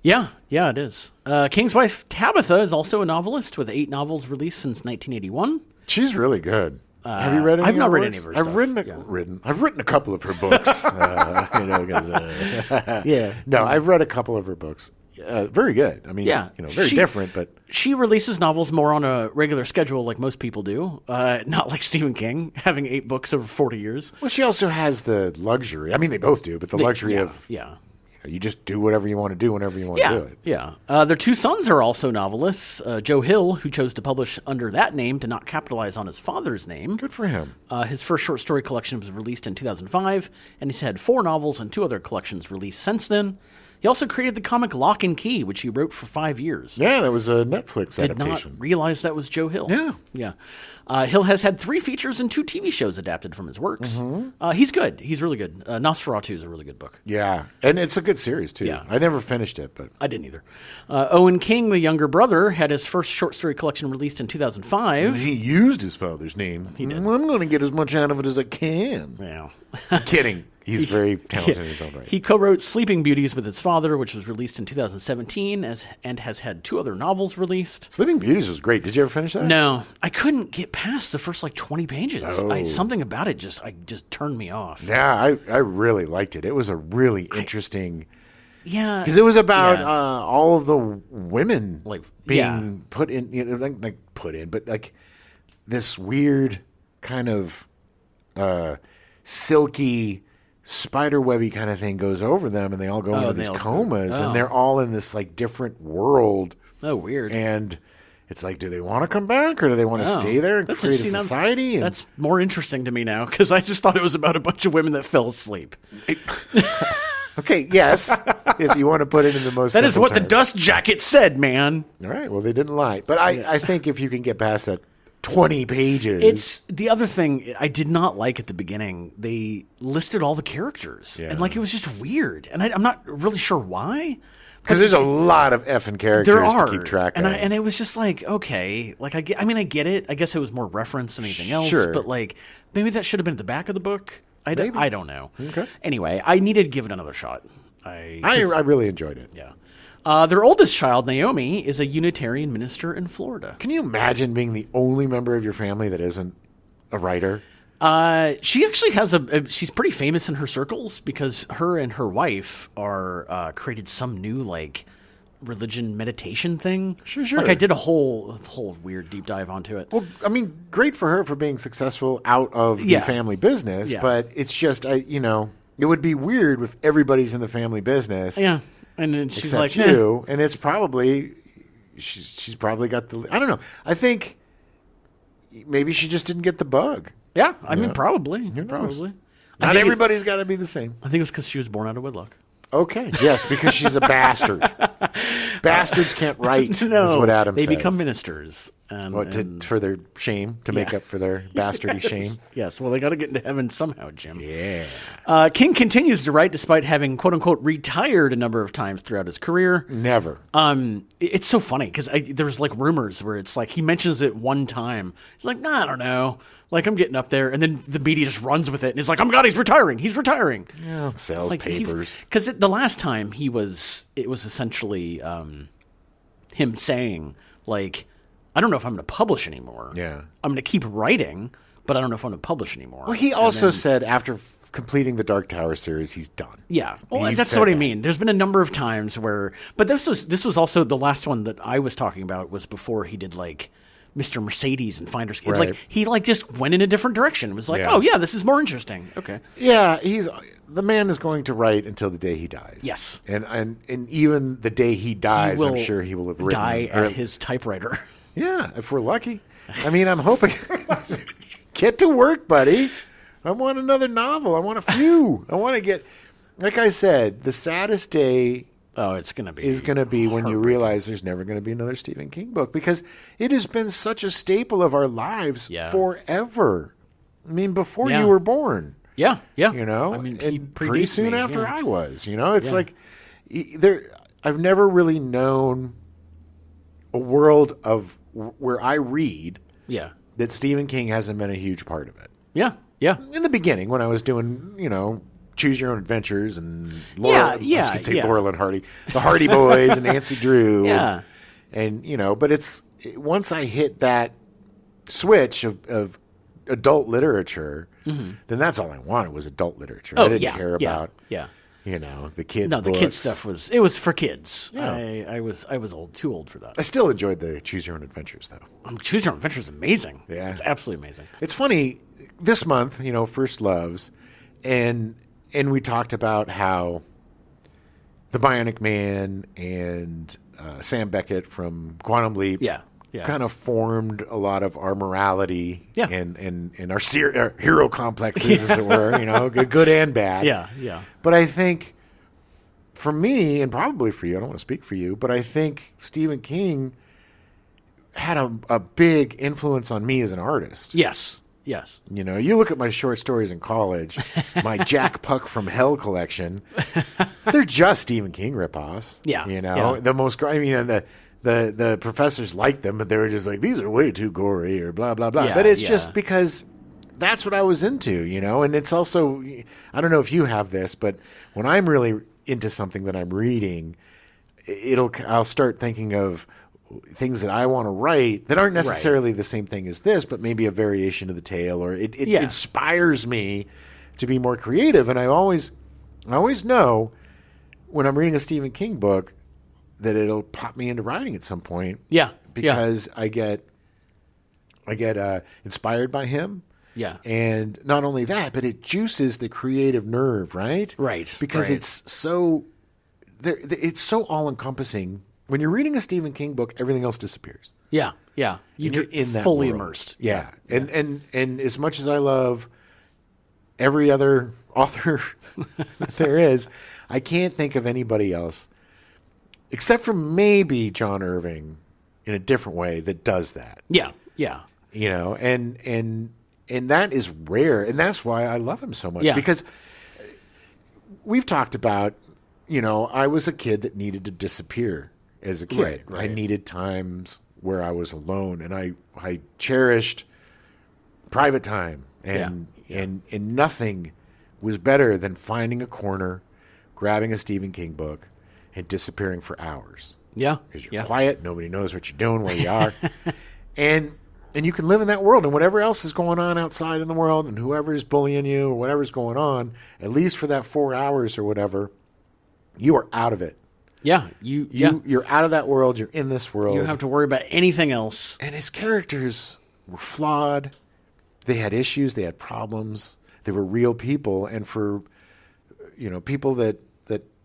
Yeah, it is. King's wife Tabitha is also a novelist with 8 novels released since 1981. She's really good. Have you read any? I've not read any of her stuff. I've written a couple of her books. I've read a couple of her books. Very good. I mean, very different, but she releases novels more on a regular schedule, like most people do. Not like Stephen King, having 8 books over 40 years. Well, she also has the luxury. I mean, they both do, but the luxury of you just do whatever you want to do whenever you want to do it. Yeah. Their 2 sons are also novelists. Joe Hill, who chose to publish under that name to not capitalize on his father's name. Good for him. His first short story collection was released in 2005, and he's had 4 novels and 2 other collections released since then. He also created the comic Lock and Key, which he wrote for 5 years. Yeah, that was a Netflix adaptation. Did not realize that was Joe Hill. Yeah. Hill has had 3 features and 2 TV shows adapted from his works. Mm-hmm. He's good. He's really good. Nosferatu is a really good book. Yeah, and it's a good series, too. Yeah. I never finished it, but I didn't either. Owen King, the younger brother, had his first short story collection released in 2005. He used his father's name. He did. I'm going to get as much out of it as I can. Yeah. I'm kidding. He's very talented in his own right. He co-wrote Sleeping Beauties with his father, which was released in 2017, and has had 2 other novels released. Sleeping Beauties was great. Did you ever finish that? No. I couldn't get past the first 20 pages. Oh. Something about it just turned me off. Yeah, I really liked it. It was a really interesting... Yeah. Because it was about all of the women being put in, but like this weird kind of silky... spiderwebby kind of thing goes over them, and they all go into these comas, and they're all in this different world. Oh, weird. And it's like, do they want to come back, or do they want to stay there and create a society? That's more interesting to me now, because I just thought it was about a bunch of women that fell asleep. Okay, yes, if you want to put it in the most that is what terms. the dust jacket said, man. All right, well, they didn't lie. But I think if you can get past that 20 pages. It's the other thing I did not like at the beginning. They listed all the characters, and it was just weird. And I'm not really sure why. Because there's a lot of effing characters to keep track of. And it was just okay. I get it. I guess it was more reference than anything else. Sure. But maybe that should have been at the back of the book. I don't know. Okay. Anyway, I needed to give it another shot. I really enjoyed it. Yeah. Their oldest child, Naomi, is a Unitarian minister in Florida. Can you imagine being the only member of your family that isn't a writer? She actually has she's pretty famous in her circles because her and her wife are created some new religion meditation thing. Sure. I did a whole weird deep dive onto it. Well, I mean, great for her for being successful out of the family business, but it's just it would be weird if everybody's in the family business. Yeah. And then she's except you, and it's probably she's probably got the. I don't know. I think maybe she just didn't get the bug. Yeah, I mean, probably. Probably. Not everybody's got to be the same. I think it's because she was born out of wedlock. Okay. Yes, because she's a bastard. Bastards can't write. No, is what Adam says. They become ministers. For their shame, to make up for their bastardy shame. Yes, well, they got to get into heaven somehow, Jim. Yeah. King continues to write despite having, quote unquote, retired a number of times throughout his career. Never. It's so funny because there's rumors where it's he mentions it one time. He's like, nah, I don't know. I'm getting up there, and then the media just runs with it, and he's like, "Oh my God, he's retaring! He's retiring!" Yeah, sells papers. Because the last time it was essentially him saying, "I don't know if I'm going to publish anymore. Yeah, I'm going to keep writing, but I don't know if I'm going to publish anymore." Well, he also said after completing the Dark Tower series, he's done. Yeah, well, that's what I mean. There's been a number of times where, but this was also the last one that I was talking about was before he did Mr. Mercedes and Finders. Right. Like he like just went in a different direction. It was like, oh yeah, this is more interesting. Okay. Yeah, the man is going to write until the day he dies. Yes. And even the day he dies, I'm sure he will have written. Die at his typewriter. Yeah, if we're lucky. I mean, I'm hoping. Get to work, buddy. I want another novel. I want a few. I want to get, like I said, the saddest day. Oh, it's going to be. Is going to be when you realize there's never going to be another Stephen King book, because it has been such a staple of our lives forever. I mean, before you were born. Yeah, yeah. You know, I mean, and pretty soon after I was. You know, it's like I've never really known a world of where I read. Yeah. That Stephen King hasn't been a huge part of it. Yeah, yeah. In the beginning, when I was doing, Choose Your Own Adventures and Laurel, I was going to say Laurel and Hardy, the Hardy Boys and Nancy Drew. Yeah. And but once I hit that switch of adult literature, then that's all I wanted was adult literature. I didn't care about the kids. No, the books. kids stuff was for kids. Yeah. I was too old for that. I still enjoyed the Choose Your Own Adventures though. Choose Your Own Adventures is amazing. Yeah, it's absolutely amazing. It's funny this month, First Loves, and we talked about how the Bionic Man and Sam Beckett from Quantum Leap, kind of formed a lot of our morality and our hero complexes, as it were, good and bad. Yeah, yeah. But I think for me, and probably for you, I don't want to speak for you, but I think Stephen King had a big influence on me as an artist. Yes, yes. You look at my short stories in college, my Jack Puck from Hell collection, they're just Stephen King ripoffs. Yeah. The most, the professors liked them, but they were just like, these are way too gory or blah, blah, blah. Yeah, but it's just because that's what I was into, and it's also, I don't know if you have this, but when I'm really into something that I'm reading, I'll start thinking of things that I want to write that aren't necessarily the same thing as this, but maybe a variation of the tale, or it inspires me to be more creative. And I always know when I'm reading a Stephen King book that it'll pop me into writing at some point. Yeah. Because I get inspired by him. Yeah. And not only that, but it juices the creative nerve, right? Right. Because it's so all encompassing. When you're reading a Stephen King book, everything else disappears. Yeah, yeah. You're in that fully world. Immersed. Yeah. And as much as I love every other author there is, I can't think of anybody else, except for maybe John Irving in a different way, that does that. Yeah, yeah. And that is rare, and that's why I love him so much. Yeah. Because we've talked about, I was a kid that needed to disappear as a kid. Right. I needed times where I was alone, and I cherished private time, and nothing was better than finding a corner, grabbing a Stephen King book, and disappearing for hours. Yeah. Because you're quiet, nobody knows what you're doing, where you are. And you can live in that world, and whatever else is going on outside in the world, and whoever's bullying you or whatever's going on, at least for that 4 hours or whatever, you are out of it. Yeah. You're out of that world. You're in this world. You don't have to worry about anything else. And his characters were flawed. They had issues. They had problems. They were real people. And for people that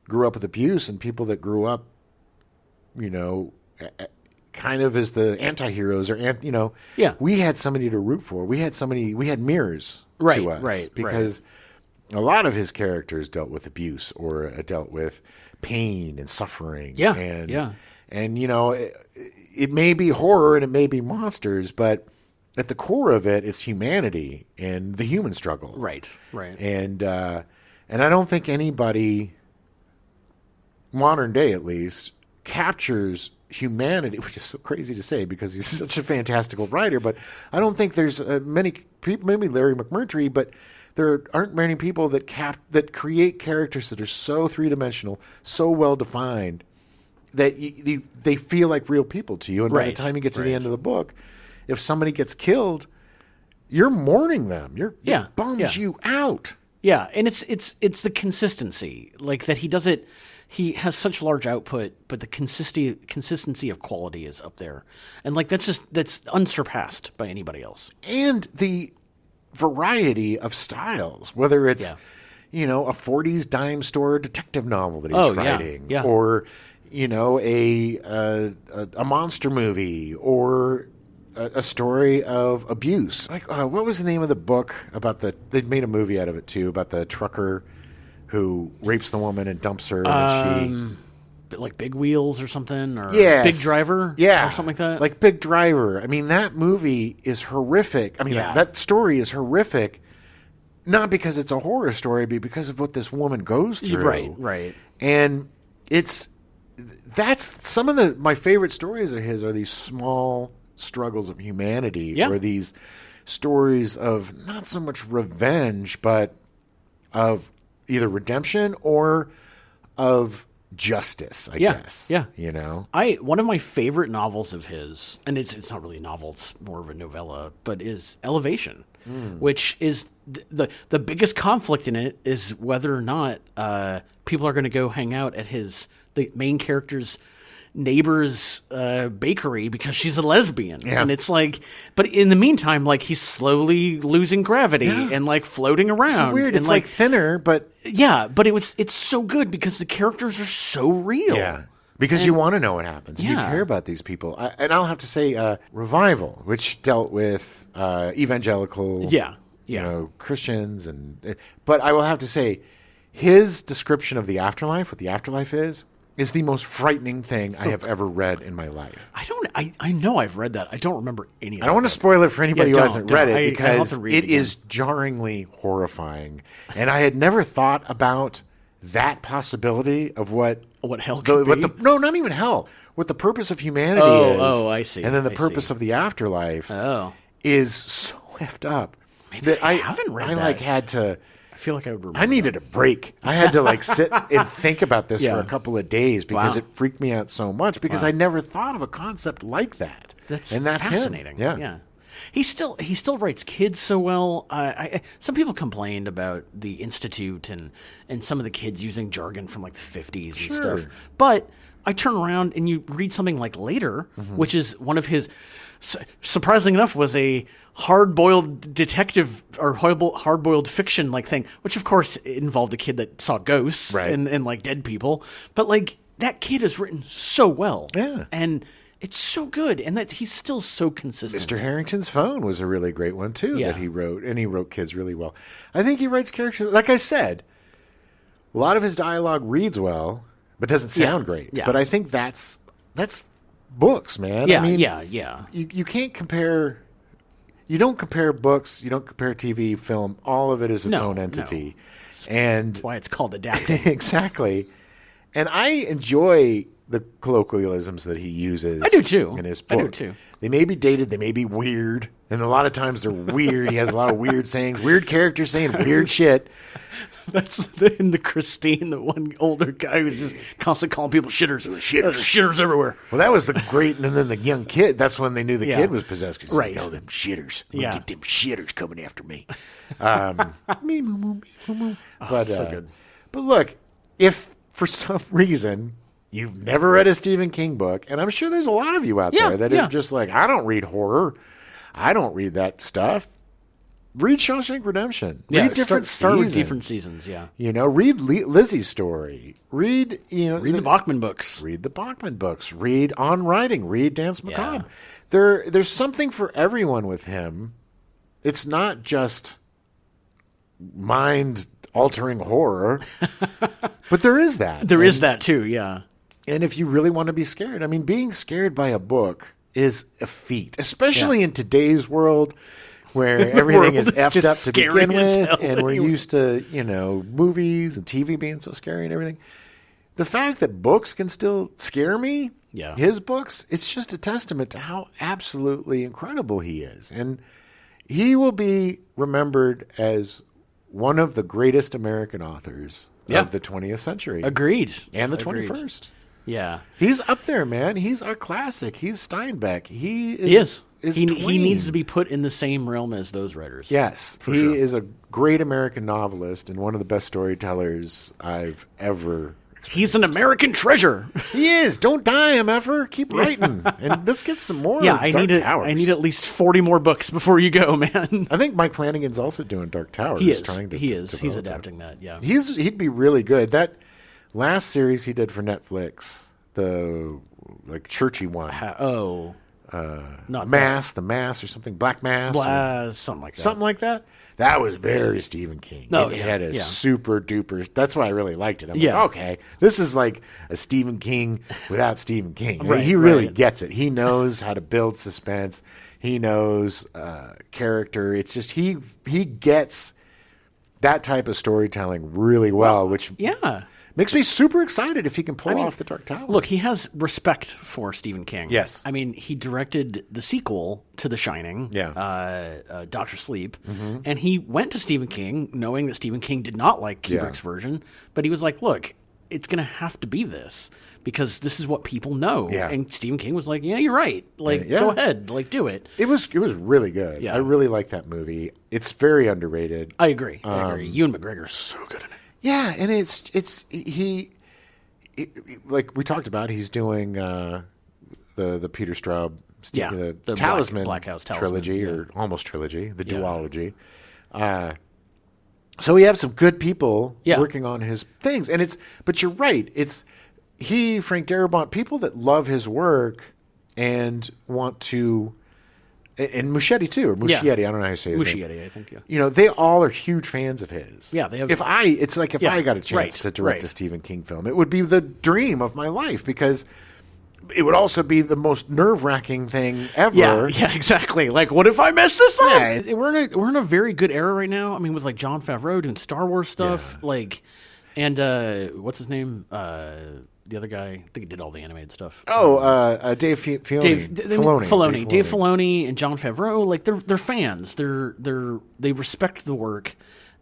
grew up with abuse, and people that grew up, kind of as the anti-heroes, or we had somebody to root for. We had mirrors to us, because a lot of his characters dealt with abuse or dealt with pain and suffering. And it may be horror and it may be monsters, but at the core of it, it's humanity and the human struggle. Right. And I don't think anybody, modern day at least, captures humanity, which is so crazy to say because he's such a fantastical writer, but I don't think there's many people, maybe Larry McMurtry, but there aren't many people that create characters that are so three-dimensional, so well-defined, that they feel like real people to you. And by the time you get to the end of the book, if somebody gets killed, you're mourning them. It bums you out. Yeah, and it's the consistency, like that he does it. he has such large output, but the consistency of quality is up there, and like that's unsurpassed by anybody else. And the variety of styles, whether it's a 40s dime store detective novel that he's writing, or a monster movie, or a story of abuse. Like what was the name of the book about they made a movie out of it too, about the trucker who rapes the woman and dumps her, and like Big Wheels or something, or Big Driver, or something like that. Like Big Driver. I mean, that movie is horrific. I mean, that story is horrific, not because it's a horror story, but because of what this woman goes through. Right. And that's some of my favorite stories of his are these small struggles of humanity, or these stories of not so much revenge, but of either redemption or of justice, I guess. Yeah. One of my favorite novels of his, and it's not really a novel, it's more of a novella, but is Elevation, which is the biggest conflict in it is whether or not people are going to go hang out at the main character's neighbor's bakery because she's a lesbian. And it's like, but in the meantime, like he's slowly losing gravity and like floating around. It's so weird. And it's like thinner, but but it's so good because the characters are so real. Yeah. Because you want to know what happens. You care about these people. And I'll have to say Revival, which dealt with evangelical Christians, but I will have to say his description of the afterlife, what the afterlife is the most frightening thing I have ever read in my life. I know I've read that. I don't remember any of it. I don't want to spoil it for anybody who hasn't read it because it is jarringly horrifying. And I had never thought about that possibility of what hell could be. No, not even hell. What the purpose of humanity is. Oh, I see. And then the purpose of the afterlife is so effed up. Maybe I haven't read that. I had to... I feel like I would remember. I needed a break. I had to sit and think about this for a couple of days because it freaked me out so much because I never thought of a concept like that. That's fascinating. Him. Yeah. He still writes kids so well. Some people complained about the Institute and some of the kids using jargon from like the 50s and stuff. But I turn around and you read something like Later, which is one of his, surprisingly enough, was a hard-boiled detective or hard-boiled fiction like thing, which of course involved a kid that saw ghosts and like dead people. But like that kid is written so well. Yeah. And it's so good, and that he's still so consistent. Mr. Harrington's Phone was a really great one, too, that he wrote, and he wrote kids really well. I think he writes characters, like I said, a lot of his dialogue reads well, but doesn't sound great. Yeah. But I think that's books, man. Yeah, I mean, You can't compare... You don't compare books, you don't compare TV, film. All of it is its own entity. No. And that's why it's called adapting. Exactly. And I enjoy the colloquialisms that he uses. I do too. In his book. I do too. They may be dated, they may be weird, and a lot of times they're weird. He has a lot of weird sayings, weird characters saying weird shit. That's in the Christine, the one older guy who's just constantly calling people shitters. Shitters everywhere. Well, that was the great, and then the young kid, that's when they knew the kid was possessed. Cause right. Like, oh, them shitters. Get them shitters coming after me. Me, moo, moo, me, moo, moo. But, so good. But look, if for some reason you've never read a Stephen King book, and I'm sure there's a lot of you out there that are just like, I don't read horror. I don't read that stuff. Read Shawshank Redemption. Read different start with different seasons, read Lizzie's story. Read the Bachman books. Read the Bachman books. Read On Writing. Read Dance Macabre. There's something for everyone with him. It's not just mind-altering horror, but there is that. There is that too, yeah. And if you really want to be scared, I mean, being scared by a book is a feat, especially in today's world where everything is effed up to begin with, and we're used to, movies and TV being so scary and everything. The fact that books can still scare me, his books, it's just a testament to how absolutely incredible he is. And he will be remembered as one of the greatest American authors of the 20th century. Agreed. And the 21st. Yeah. He's up there, man. He's our classic. He's Steinbeck. He is. He needs to be put in the same realm as those writers. Yes. He is a great American novelist and one of the best storytellers I've ever He's an American treasure. He is. Don't die, MFer. Keep writing. And let's get some more Dark Towers. I need at least 40 more books before you go, man. I think Mike Flanagan's also doing Dark Towers. He is. He's adapting that, yeah. He'd be really good. That last series he did for Netflix, the churchy one. Not Mass, the Mass or something. Black Mass. Something like that. Something like that. That was very Stephen King. It had a super duper. That's why I really liked it. I'm like, okay, this is like a Stephen King without Stephen King. He really gets it. He knows how to build suspense. He knows character. It's just he gets that type of storytelling really well, which makes me super excited if he can pull off the Dark Tower. Look, he has respect for Stephen King. Yes. I mean, he directed the sequel to The Shining, Dr. Sleep, and he went to Stephen King knowing that Stephen King did not like Kubrick's version, but he was like, look, it's going to have to be this because this is what people know. Yeah. And Stephen King was like, yeah, you're right. Like, go ahead. Like, do it. It was really good. Yeah. I really like that movie. It's very underrated. I agree. Ewan McGregor's so good in it. Yeah, and he like we talked about, he's doing the Peter Straub, the Talisman Black House trilogy or almost trilogy, the duology. So we have some good people working on his things, and but you're right, it's Frank Darabont, people that love his work and want to. And Muschietti too, or Muschietti, I don't know how you say his name. Muschietti, I think, they all are huge fans of his. Yeah, they have. It's like if I got a chance to direct a Stephen King film, it would be the dream of my life because it would also be the most nerve-wracking thing ever. Yeah, exactly. Like, what if I mess this up? Yeah. We're in a very good era right now. I mean, with like Jon Favreau doing Star Wars stuff, and what's his name? The other guy, I think he did all the animated stuff. Dave Filoni. Dave Filoni and Jon Favreau, like they're fans. They respect the work,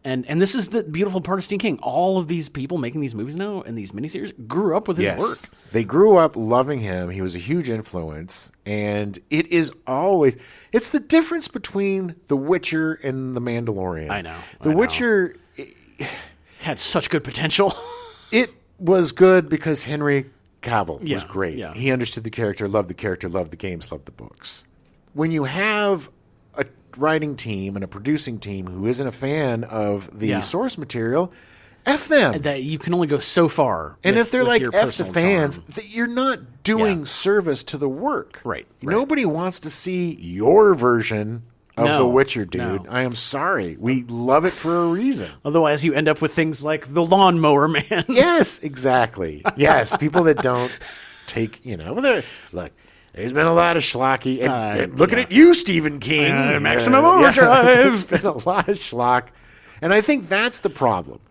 and this is the beautiful part of Stephen King. All of these people making these movies now and these miniseries grew up with his work. They grew up loving him. He was a huge influence, and it's the difference between The Witcher and The Mandalorian. I know. The Witcher had such good potential. It was good because Henry Cavill was great. Yeah. He understood the character, loved the games, loved the books. When you have a writing team and a producing team who isn't a fan of the source material, F them. That you can only go so far. And if they're like F the fans, you're not doing service to the work. Right. Nobody wants to see your version of The Witcher, dude. No. I am sorry. We love it for a reason. Otherwise, you end up with things like The Lawnmower Man. Yes, exactly. Yes, people that don't take, look, there's been a lot of schlocky. And looking at you, Stephen King. Maximum Overdrive. There's been a lot of schlock. And I think that's the problem.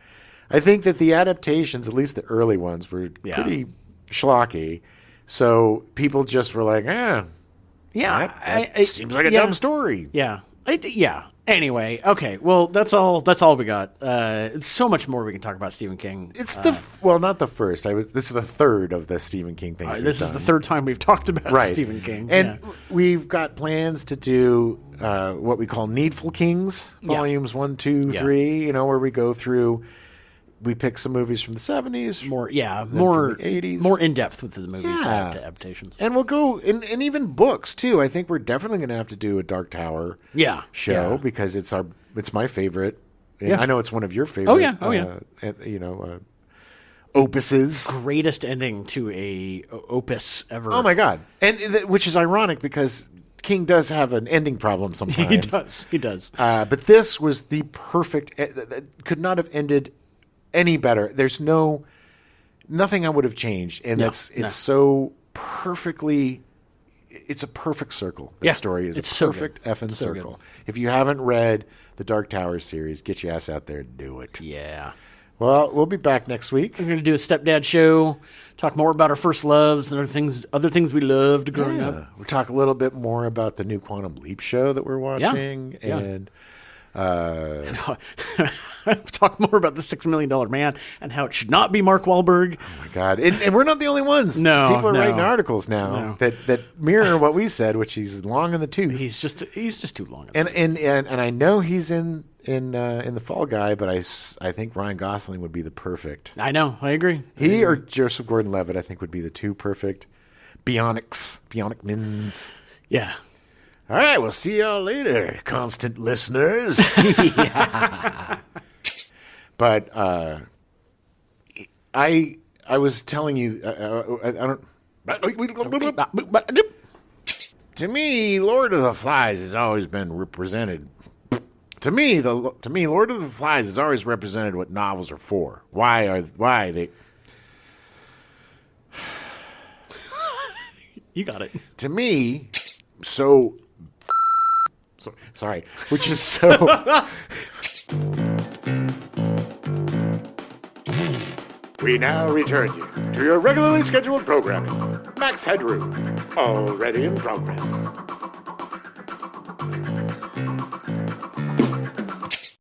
I think that the adaptations, at least the early ones, were pretty schlocky. So people just were like, that seems like a dumb story. Yeah. Anyway, okay. Well, that's all we got. It's so much more we can talk about Stephen King. It's not the first. This is the third of the Stephen King things. This is the third time we've talked about Stephen King. And we've got plans to do what we call Needful Kings, volumes 1, 2, 3, where we go through. We pick some movies from the 70s. More from the 80s. More in-depth with the movies adaptations. And we'll go, and even books, too. I think we're definitely going to have to do a Dark Tower show because it's my favorite. And I know it's one of your favorite opuses. Greatest ending to a opus ever. Oh, my God. And which is ironic because King does have an ending problem sometimes. He does. But this was the perfect, could not have ended any better. There's nothing I would have changed, and it's so perfectly. It's a perfect circle. That story is a perfect effing circle. Good. If you haven't read the Dark Tower series, get your ass out there and do it. Yeah. Well, we'll be back next week. We're going to do a stepdad show, talk more about our first loves and other things we loved growing up. We'll talk a little bit more about the new Quantum Leap show that we're watching, and Talk more about the $6 Million Man and how it should not be Mark Wahlberg. Oh my God! And we're not the only ones. No, people are writing articles now that mirror what we said, which he's long in the tooth. He's just too long. And I know he's in the Fall Guy, but I think Ryan Gosling would be the perfect. I know. I agree. He or Joseph Gordon-Levitt, I think, would be the two perfect bionic mins. Yeah. All right, we'll see y'all later, constant listeners. But I was telling you, I don't. To me, Lord of the Flies has always been represented. To me, Lord of the Flies has always represented what novels are for. Why they? You got it. To me, sorry, which is so. We now return you to your regularly scheduled programming. Max Headroom, already in progress.